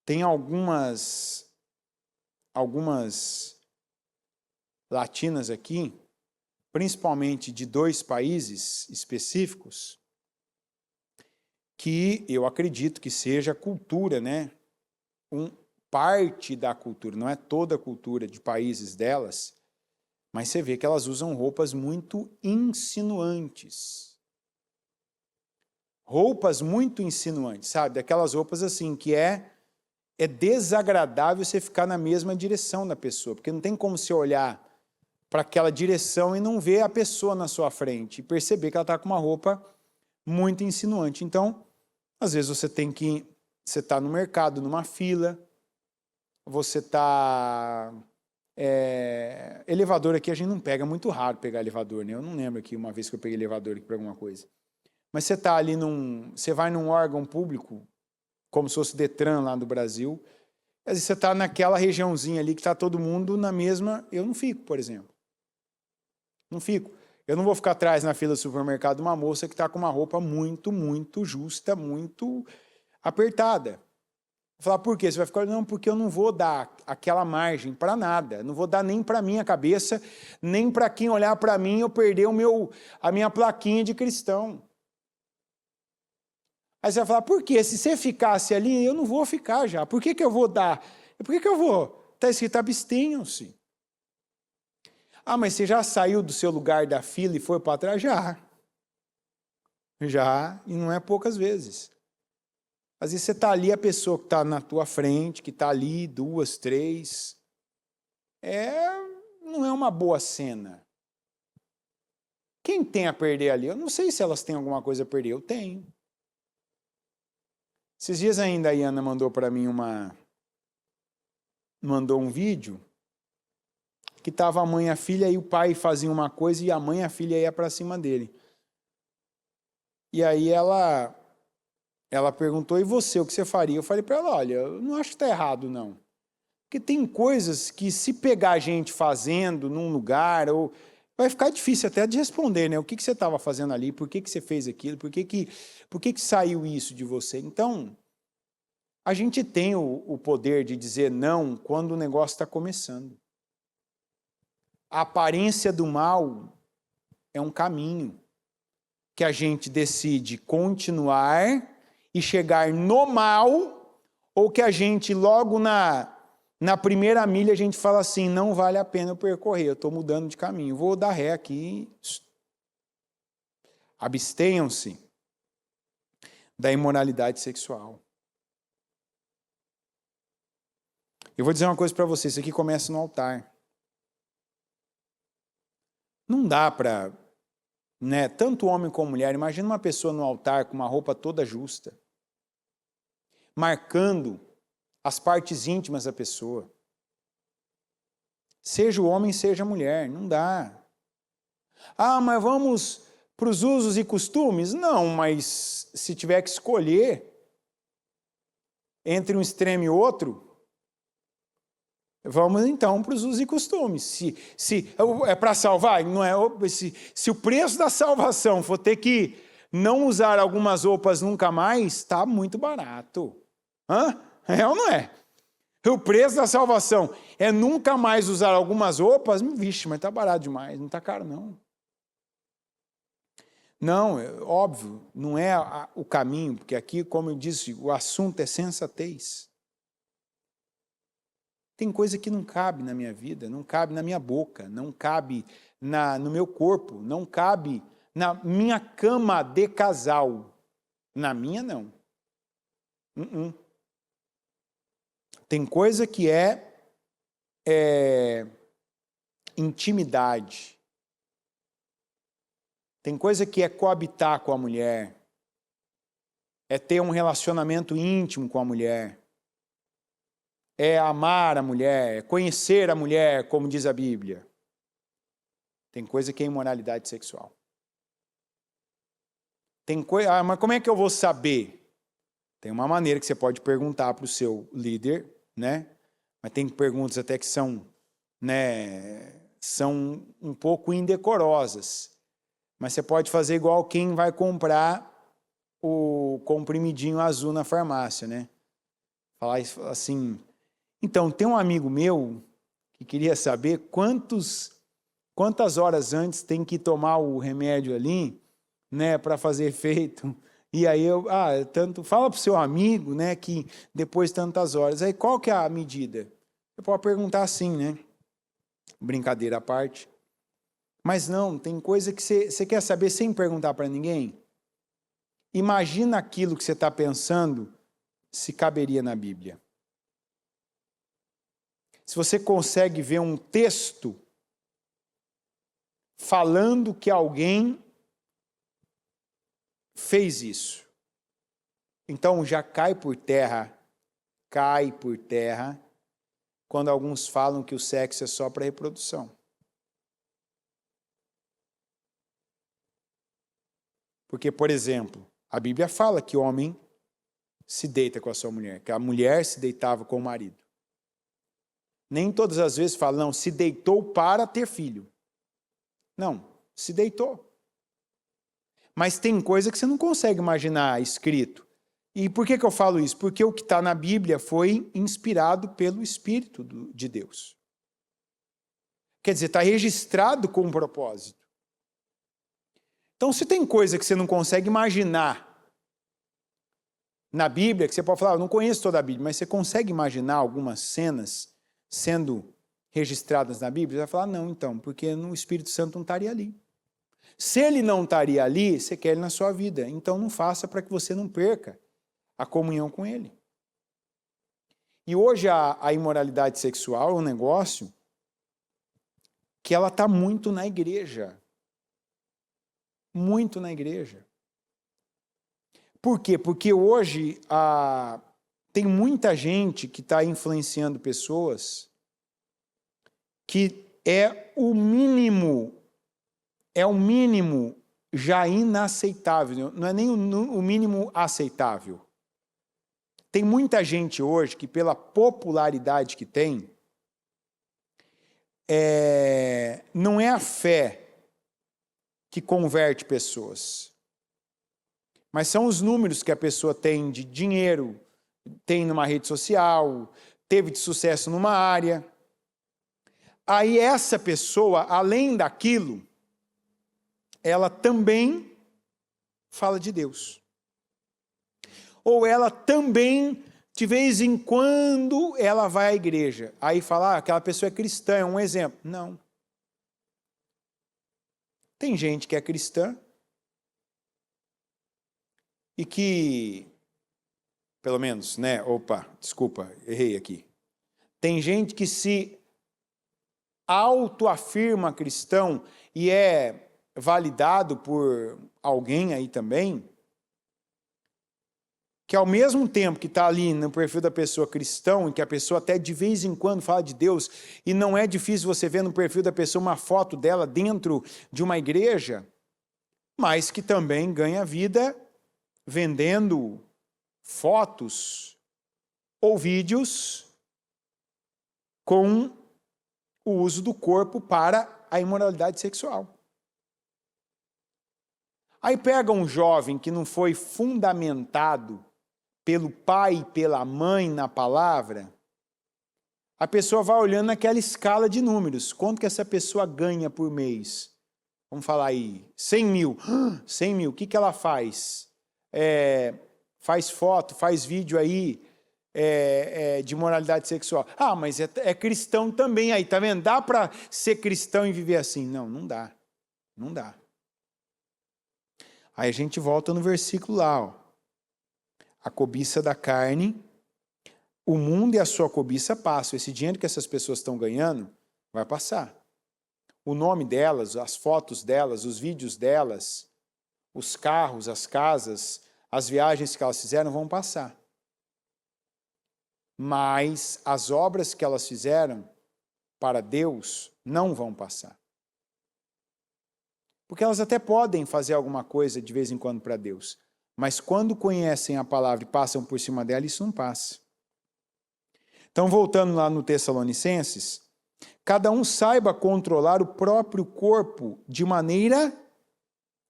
Tem algumas latinas aqui, principalmente de 2 países específicos, que eu acredito que seja a cultura, né? Parte da cultura, não é toda a cultura de países delas, mas você vê que elas usam roupas muito insinuantes. Roupas muito insinuantes, sabe? Daquelas roupas assim que é desagradável você ficar na mesma direção da pessoa, porque não tem como você olhar para aquela direção e não ver a pessoa na sua frente e perceber que ela está com uma roupa muito insinuante. Então, às vezes você está no mercado, numa fila, você está... elevador aqui a gente não pega, é muito raro pegar elevador, né? Eu não lembro aqui uma vez que eu peguei elevador aqui para alguma coisa. Mas você está ali você vai num órgão público, como se fosse Detran lá do Brasil, às vezes você está naquela regiãozinha ali que está todo mundo na mesma... Eu não fico, por exemplo. Não fico. Eu não vou ficar atrás na fila do supermercado uma moça que está com uma roupa muito, muito justa, muito apertada. Vou falar, por quê? Você vai ficar, não, porque eu não vou dar aquela margem para nada. Não vou dar nem para a minha cabeça, nem para quem olhar para mim eu perder a minha plaquinha de cristão. Aí você vai falar, por quê? Se você ficasse ali, eu não vou ficar já. Por que eu vou dar? Por que eu vou? Está escrito, abstenham-se. Ah, mas você já saiu do seu lugar da fila e foi para trás? Já. Já, e não é poucas vezes. Às vezes você está ali, a pessoa que está na tua frente, que está ali, 2, 3, não é uma boa cena. Quem tem a perder ali? Eu não sei se elas têm alguma coisa a perder, eu tenho. Esses dias ainda a Iana mandou para mim mandou um vídeo que estava a mãe e a filha e o pai faziam uma coisa e a mãe e a filha ia para cima dele. E aí ela perguntou, e você, o que você faria? Eu falei para ela, olha, eu não acho que está errado, não. Porque tem coisas que se pegar a gente fazendo num lugar, ou vai ficar difícil até de responder, né? O que você estava fazendo ali? Por que você fez aquilo? Por que saiu isso de você? Então, a gente tem o poder de dizer não quando o negócio está começando. A aparência do mal é um caminho que a gente decide continuar e chegar no mal, ou que a gente logo na primeira milha a gente fala assim, não vale a pena eu percorrer, eu estou mudando de caminho, vou dar ré aqui. Abstenham-se da imoralidade sexual. Eu vou dizer uma coisa para vocês, isso aqui começa no altar. Não dá para, né, tanto homem como mulher, imagina uma pessoa no altar com uma roupa toda justa, marcando as partes íntimas da pessoa. Seja o homem, seja a mulher, não dá. Ah, mas vamos para os usos e costumes? Não, mas se tiver que escolher entre um extremo e outro, vamos então para os usos e costumes. Se é para salvar, não é? Se o preço da salvação for ter que não usar algumas roupas nunca mais, está muito barato. Hã? É ou não é? O preço da salvação é nunca mais usar algumas roupas? Vixe, mas está barato demais, não está caro não. Não, óbvio, não é o caminho, porque aqui, como eu disse, o assunto é sensatez. Tem coisa que não cabe na minha vida, não cabe na minha boca, não cabe no meu corpo, não cabe na minha cama de casal. Na minha, não. Tem coisa que é intimidade. Tem coisa que é coabitar com a mulher. É ter um relacionamento íntimo com a mulher. É amar a mulher, é conhecer a mulher, como diz a Bíblia. Tem coisa que é imoralidade sexual. Tem coisa, mas como é que eu vou saber? Tem uma maneira que você pode perguntar para o seu líder, né? Mas tem perguntas até que são, né, são um pouco indecorosas. Mas você pode fazer igual quem vai comprar o comprimidinho azul na farmácia, né? Falar assim, então, tem um amigo meu que queria saber quantas horas antes tem que tomar o remédio ali, né, para fazer efeito. E aí fala para o seu amigo, né, que depois de tantas horas. Aí qual que é a medida? Você pode perguntar assim, né? Brincadeira à parte. Mas não, tem coisa que você quer saber sem perguntar para ninguém. Imagina aquilo que você está pensando se caberia na Bíblia. Se você consegue ver um texto falando que alguém fez isso, então já cai por terra, quando alguns falam que o sexo é só para reprodução. Porque, por exemplo, a Bíblia fala que o homem se deita com a sua mulher, que a mulher se deitava com o marido. Nem todas as vezes fala, não, se deitou para ter filho. Não, se deitou. Mas tem coisa que você não consegue imaginar escrito. E por que eu falo isso? Porque o que está na Bíblia foi inspirado pelo Espírito de Deus. Quer dizer, está registrado com um propósito. Então, se tem coisa que você não consegue imaginar na Bíblia, que você pode falar, eu não conheço toda a Bíblia, mas você consegue imaginar algumas cenas sendo registradas na Bíblia? Você vai falar, não, então, porque o Espírito Santo não estaria ali. Se ele não estaria ali, você quer ele na sua vida. Então não faça para que você não perca a comunhão com ele. E hoje a imoralidade sexual é um negócio que ela está muito na igreja. Muito na igreja. Por quê? Porque hoje tem muita gente que está influenciando pessoas que é o mínimo já inaceitável, não é nem o mínimo aceitável. Tem muita gente hoje que, pela popularidade que tem, não é a fé que converte pessoas, mas são os números que a pessoa tem de dinheiro, tem numa rede social, teve de sucesso numa área. Aí essa pessoa, além daquilo, ela também fala de Deus. Ou ela também, de vez em quando, ela vai à igreja. Aí fala, aquela pessoa é cristã, é um exemplo. Não. Tem gente que é cristã e que, pelo menos, né? Opa, desculpa, errei aqui. Tem gente que se autoafirma cristão e é validado por alguém aí também, que ao mesmo tempo que está ali no perfil da pessoa cristão, e que a pessoa até de vez em quando fala de Deus, e não é difícil você ver no perfil da pessoa uma foto dela dentro de uma igreja, mas que também ganha vida vendendo fotos ou vídeos com o uso do corpo para a imoralidade sexual. Aí pega um jovem que não foi fundamentado pelo pai e pela mãe na palavra, a pessoa vai olhando naquela escala de números. Quanto que essa pessoa ganha por mês? Vamos falar aí, 100 mil. 100 mil, o que ela faz? Faz foto, faz vídeo aí de moralidade sexual. Ah, mas é cristão também aí, tá vendo? Dá para ser cristão e viver assim? Não, não dá. Não dá. Aí a gente volta no versículo lá, ó. A cobiça da carne, o mundo e a sua cobiça passam. Esse dinheiro que essas pessoas estão ganhando vai passar. O nome delas, as fotos delas, os vídeos delas, os carros, as casas, as viagens que elas fizeram vão passar. Mas as obras que elas fizeram para Deus não vão passar. Porque elas até podem fazer alguma coisa de vez em quando para Deus. Mas quando conhecem a palavra e passam por cima dela, isso não passa. Então, voltando lá no Tessalonicenses, cada um saiba controlar o próprio corpo de maneira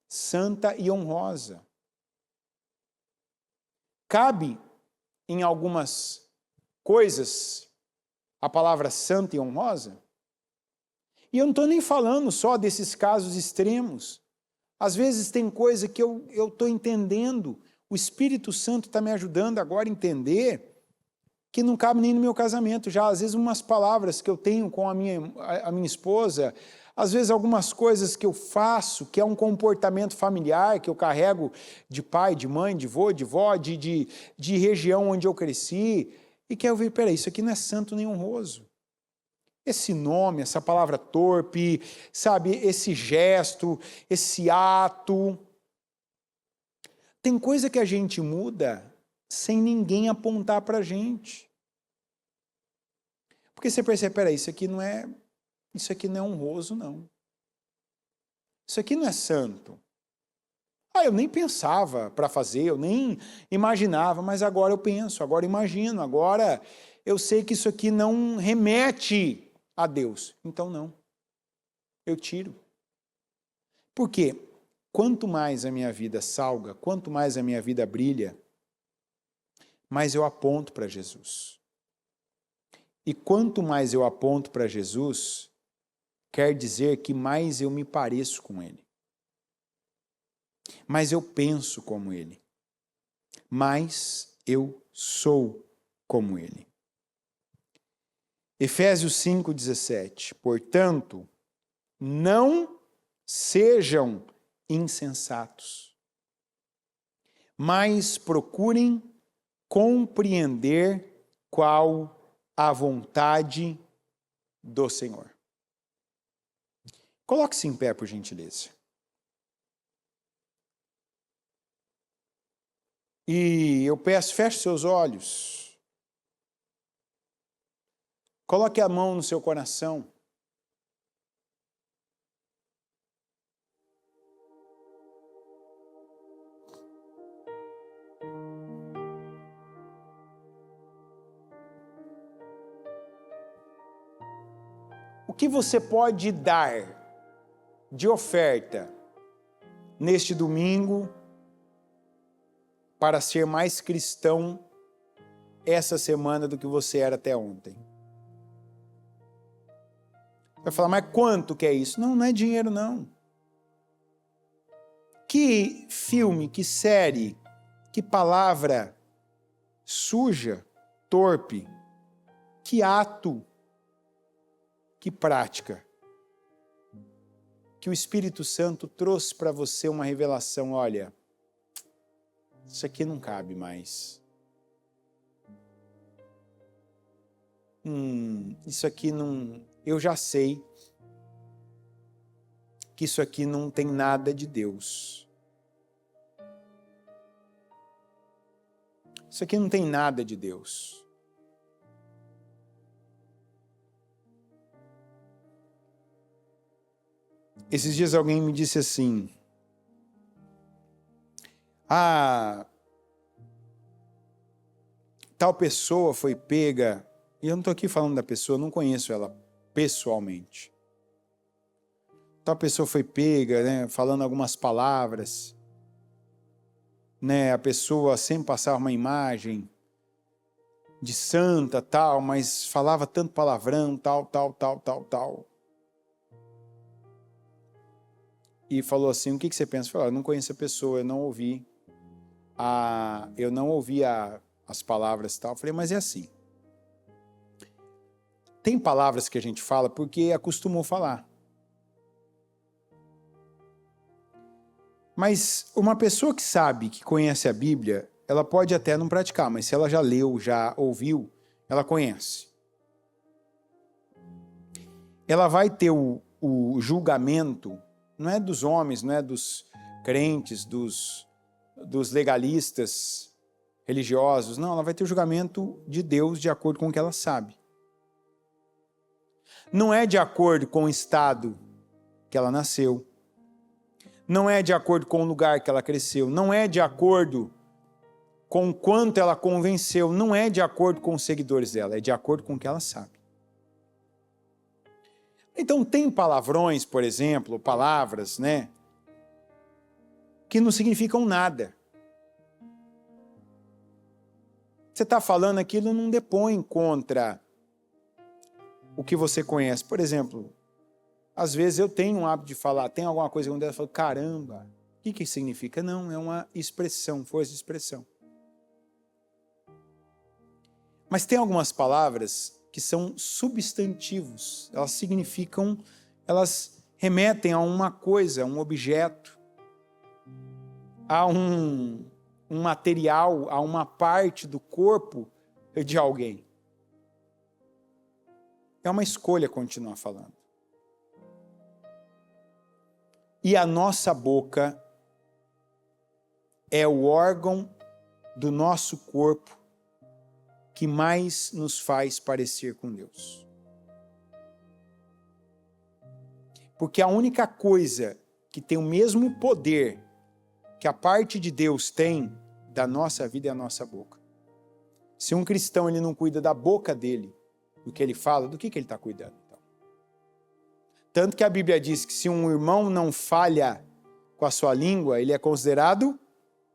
santa e honrosa. Cabe em algumas coisas a palavra santa e honrosa? E eu não estou nem falando só desses casos extremos. Às vezes tem coisa que eu estou entendendo, o Espírito Santo está me ajudando agora a entender que não cabe nem no meu casamento. Já às vezes umas palavras que eu tenho com a minha esposa, às vezes algumas coisas que eu faço, que é um comportamento familiar, que eu carrego de pai, de mãe, de vô, de vó, de região onde eu cresci, e que eu vi, peraí, isso aqui não é santo nem honroso. Esse nome, essa palavra torpe, sabe, esse gesto, esse ato. Tem coisa que a gente muda sem ninguém apontar para a gente. Porque você percebe, peraí, isso aqui não é honroso, não. Isso aqui não é santo. Eu nem pensava para fazer, eu nem imaginava, mas agora eu penso, agora eu imagino, agora eu sei que isso aqui não remete a Deus. Então não, eu tiro. Por quê? Quanto mais a minha vida salga, quanto mais a minha vida brilha, mais eu aponto para Jesus. E quanto mais eu aponto para Jesus, quer dizer que mais eu me pareço com Ele. Mais eu penso como Ele. Mais eu sou como ele. Efésios 5,17. Portanto, não sejam insensatos, mas procurem compreender qual a vontade do Senhor. Coloque-se em pé, por gentileza. E eu peço, feche seus olhos. Coloque a mão no seu coração. O que você pode dar de oferta neste domingo para ser mais cristão essa semana do que você era até ontem? Vai falar, mas quanto que é isso? Não, não é dinheiro, não. Que filme, que série, que palavra suja, torpe, que ato, que prática, que o Espírito Santo trouxe para você uma revelação, olha, isso aqui não cabe mais. Isso aqui não... Eu já sei que isso aqui não tem nada de Deus. Isso aqui não tem nada de Deus. Esses dias alguém me disse assim, tal pessoa foi pega, e eu não estou aqui falando da pessoa, eu não conheço ela pessoalmente. Tal pessoa foi pega, né, falando algumas palavras, né, a pessoa sempre passava uma imagem de santa, tal, mas falava tanto palavrão, tal. E falou assim, o que você pensa? Eu falei, eu não conheço a pessoa, eu não ouvi as palavras e tal. Eu falei, mas é assim. Tem palavras que a gente fala porque acostumou falar. Mas uma pessoa que sabe, que conhece a Bíblia, ela pode até não praticar, mas se ela já leu, já ouviu, ela conhece. Ela vai ter o julgamento, não é dos homens, não é dos crentes, dos legalistas religiosos, não, ela vai ter o julgamento de Deus de acordo com o que ela sabe. Não é de acordo com o estado que ela nasceu, não é de acordo com o lugar que ela cresceu, não é de acordo com o quanto ela convenceu, não é de acordo com os seguidores dela, é de acordo com o que ela sabe. Então tem palavrões, por exemplo, palavras, né, que não significam nada. Você está falando aquilo, não depõe contra o que você conhece. Por exemplo, às vezes eu tenho um hábito de falar, tem alguma coisa que eu falo, caramba, o que significa? Não, é uma expressão, força de expressão. Mas tem algumas palavras que são substantivos, elas significam, elas remetem a uma coisa, a um objeto, a um material, a uma parte do corpo de alguém. É uma escolha continuar falando. E a nossa boca é o órgão do nosso corpo que mais nos faz parecer com Deus. Porque a única coisa que tem o mesmo poder que a parte de Deus tem da nossa vida é a nossa boca. Se um cristão ele não cuida da boca dele, do que ele fala, do que ele está cuidando? Então? Tanto que a Bíblia diz que se um irmão não falha com a sua língua, ele é considerado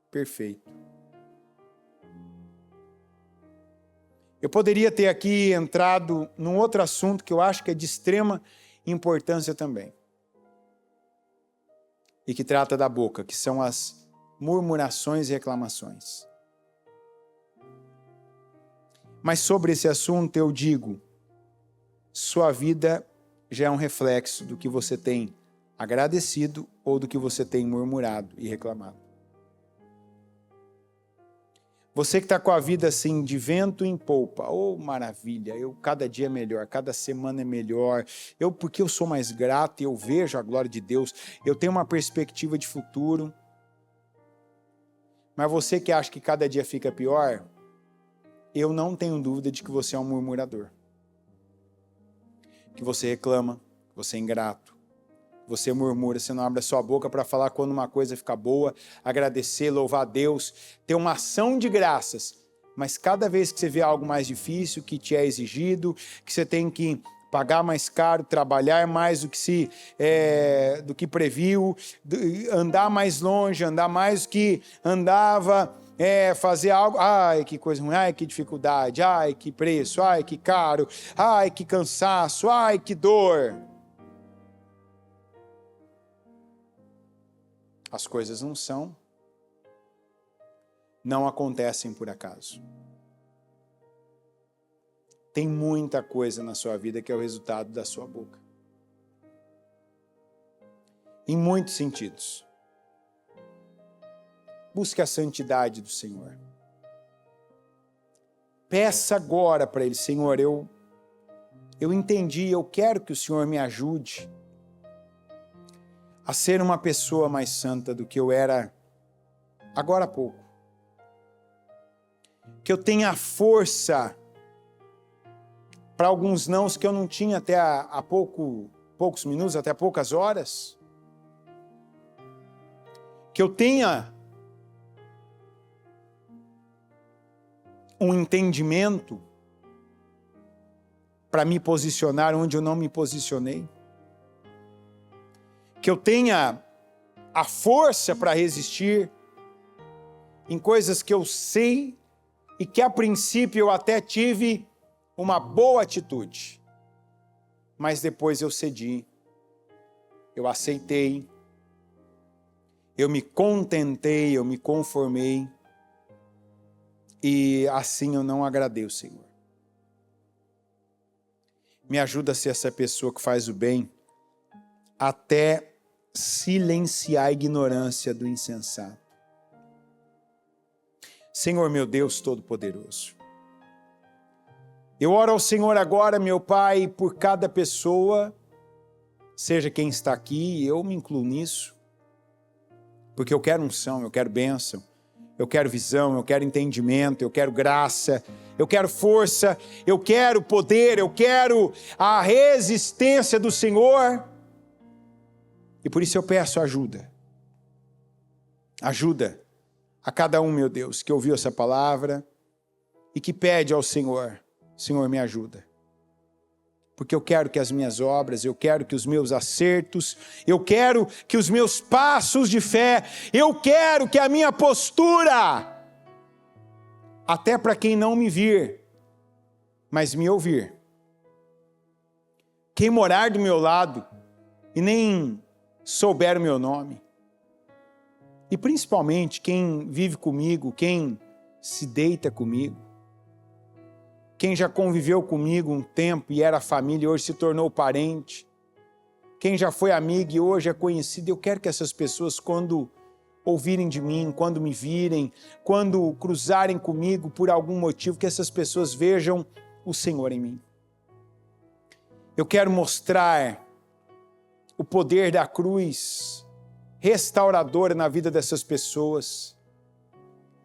perfeito. Eu poderia ter aqui entrado num outro assunto que eu acho que é de extrema importância também. E que trata da boca, que são as murmurações e reclamações. Mas sobre esse assunto eu digo, sua vida já é um reflexo do que você tem agradecido ou do que você tem murmurado e reclamado. Você que está com a vida assim, de vento em polpa, oh maravilha, cada dia é melhor, cada semana é melhor, porque eu sou mais grato e eu vejo a glória de Deus, eu tenho uma perspectiva de futuro. Mas você que acha que cada dia fica pior, eu não tenho dúvida de que você é um murmurador. Que você reclama, que você é ingrato, você murmura, você não abre a sua boca para falar quando uma coisa fica boa, agradecer, louvar a Deus, ter uma ação de graças. Mas cada vez que você vê algo mais difícil, que te é exigido, que você tem que pagar mais caro, trabalhar mais do que previu, andar mais longe, andar mais do que andava, fazer algo, ai que coisa ruim, ai que dificuldade, ai que preço, ai que caro, ai que cansaço, ai que dor. As coisas não acontecem por acaso. Tem muita coisa na sua vida que é o resultado da sua boca. Em muitos sentidos. Busque a santidade do Senhor. Peça agora para Ele, Senhor, eu entendi, eu quero que o Senhor me ajude a ser uma pessoa mais santa do que eu era agora há pouco. Que eu tenha força para alguns nãos que eu não tinha até há poucos minutos, até poucas horas. Que eu tenha um entendimento para me posicionar onde eu não me posicionei. Que eu tenha a força para resistir em coisas que eu sei e que a princípio eu até tive uma boa atitude, mas depois eu cedi, eu aceitei, eu me contentei, eu me conformei e assim eu não agradei o Senhor. Me ajuda a ser essa pessoa que faz o bem até silenciar a ignorância do insensato. Senhor meu Deus Todo-Poderoso, eu oro ao Senhor agora, meu Pai, por cada pessoa, seja quem está aqui, eu me incluo nisso, porque eu quero unção, eu quero bênção, eu quero visão, eu quero entendimento, eu quero graça, eu quero força, eu quero poder, eu quero a resistência do Senhor. E por isso eu peço ajuda. Ajuda a cada um, meu Deus, que ouviu essa palavra e que pede ao Senhor, Senhor, me ajuda. Porque eu quero que as minhas obras, eu quero que os meus acertos, eu quero que os meus passos de fé, eu quero que a minha postura, até para quem não me vir, mas me ouvir. Quem morar do meu lado e nem souber o meu nome. E principalmente quem vive comigo, quem se deita comigo, quem já conviveu comigo um tempo e era família e hoje se tornou parente, quem já foi amigo e hoje é conhecido, eu quero que essas pessoas, quando ouvirem de mim, quando me virem, quando cruzarem comigo por algum motivo, que essas pessoas vejam o Senhor em mim. Eu quero mostrar o poder da cruz restauradora na vida dessas pessoas.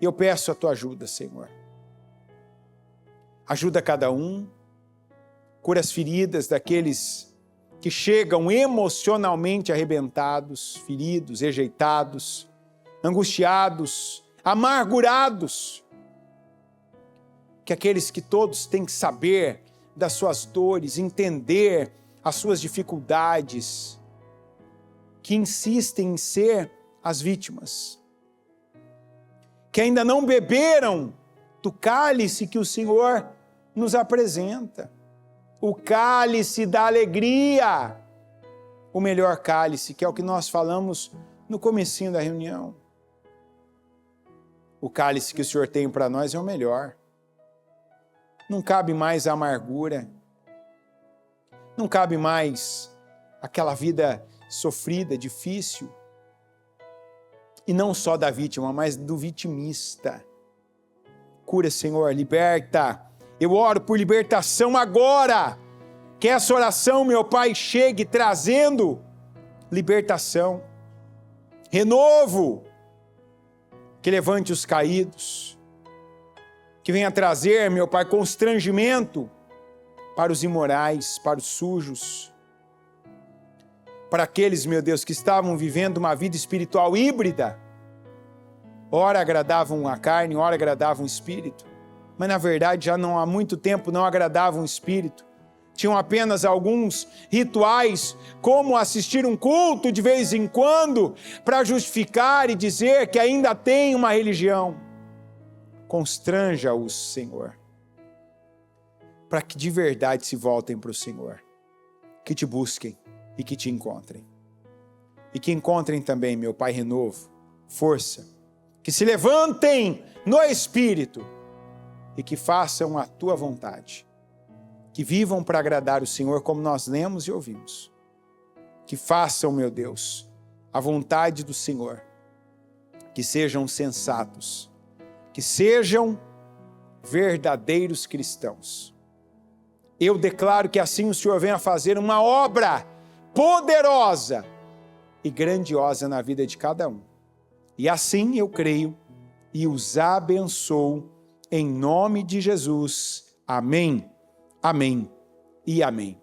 E eu peço a tua ajuda, Senhor. Ajuda cada um, cura as feridas daqueles que chegam emocionalmente arrebentados, feridos, rejeitados, angustiados, amargurados. Que aqueles que todos têm que saber das suas dores, entender as suas dificuldades, que insistem em ser as vítimas, que ainda não beberam do cálice que o Senhor nos apresenta, o cálice da alegria, o melhor cálice, que é o que nós falamos no comecinho da reunião. O cálice que o Senhor tem para nós é o melhor. Não cabe mais a amargura. Não cabe mais aquela vida sofrida, difícil. E não só da vítima, mas do vitimista. Cura, Senhor, liberta. Eu oro por libertação agora. Que essa oração, meu Pai, chegue trazendo libertação, renovo, que levante os caídos, que venha trazer, meu Pai, constrangimento para os imorais, para os sujos, para aqueles, meu Deus, que estavam vivendo uma vida espiritual híbrida. Ora agradavam a carne, ora agradavam o espírito, mas na verdade já não há muito tempo não agradavam o espírito. Tinham apenas alguns rituais, como assistir um culto de vez em quando, para justificar e dizer que ainda tem uma religião. Constranja-os, Senhor, para que de verdade se voltem para o Senhor, que te busquem e que te encontrem. E que encontrem também, meu Pai, renovo, força, que se levantem no Espírito e que façam a Tua vontade. Que vivam para agradar o Senhor, como nós lemos e ouvimos. Que façam, meu Deus, a vontade do Senhor. Que sejam sensatos. Que sejam verdadeiros cristãos. Eu declaro que assim o Senhor venha fazer uma obra poderosa e grandiosa na vida de cada um. E assim eu creio e os abençoo em nome de Jesus. Amém. Amém e amém.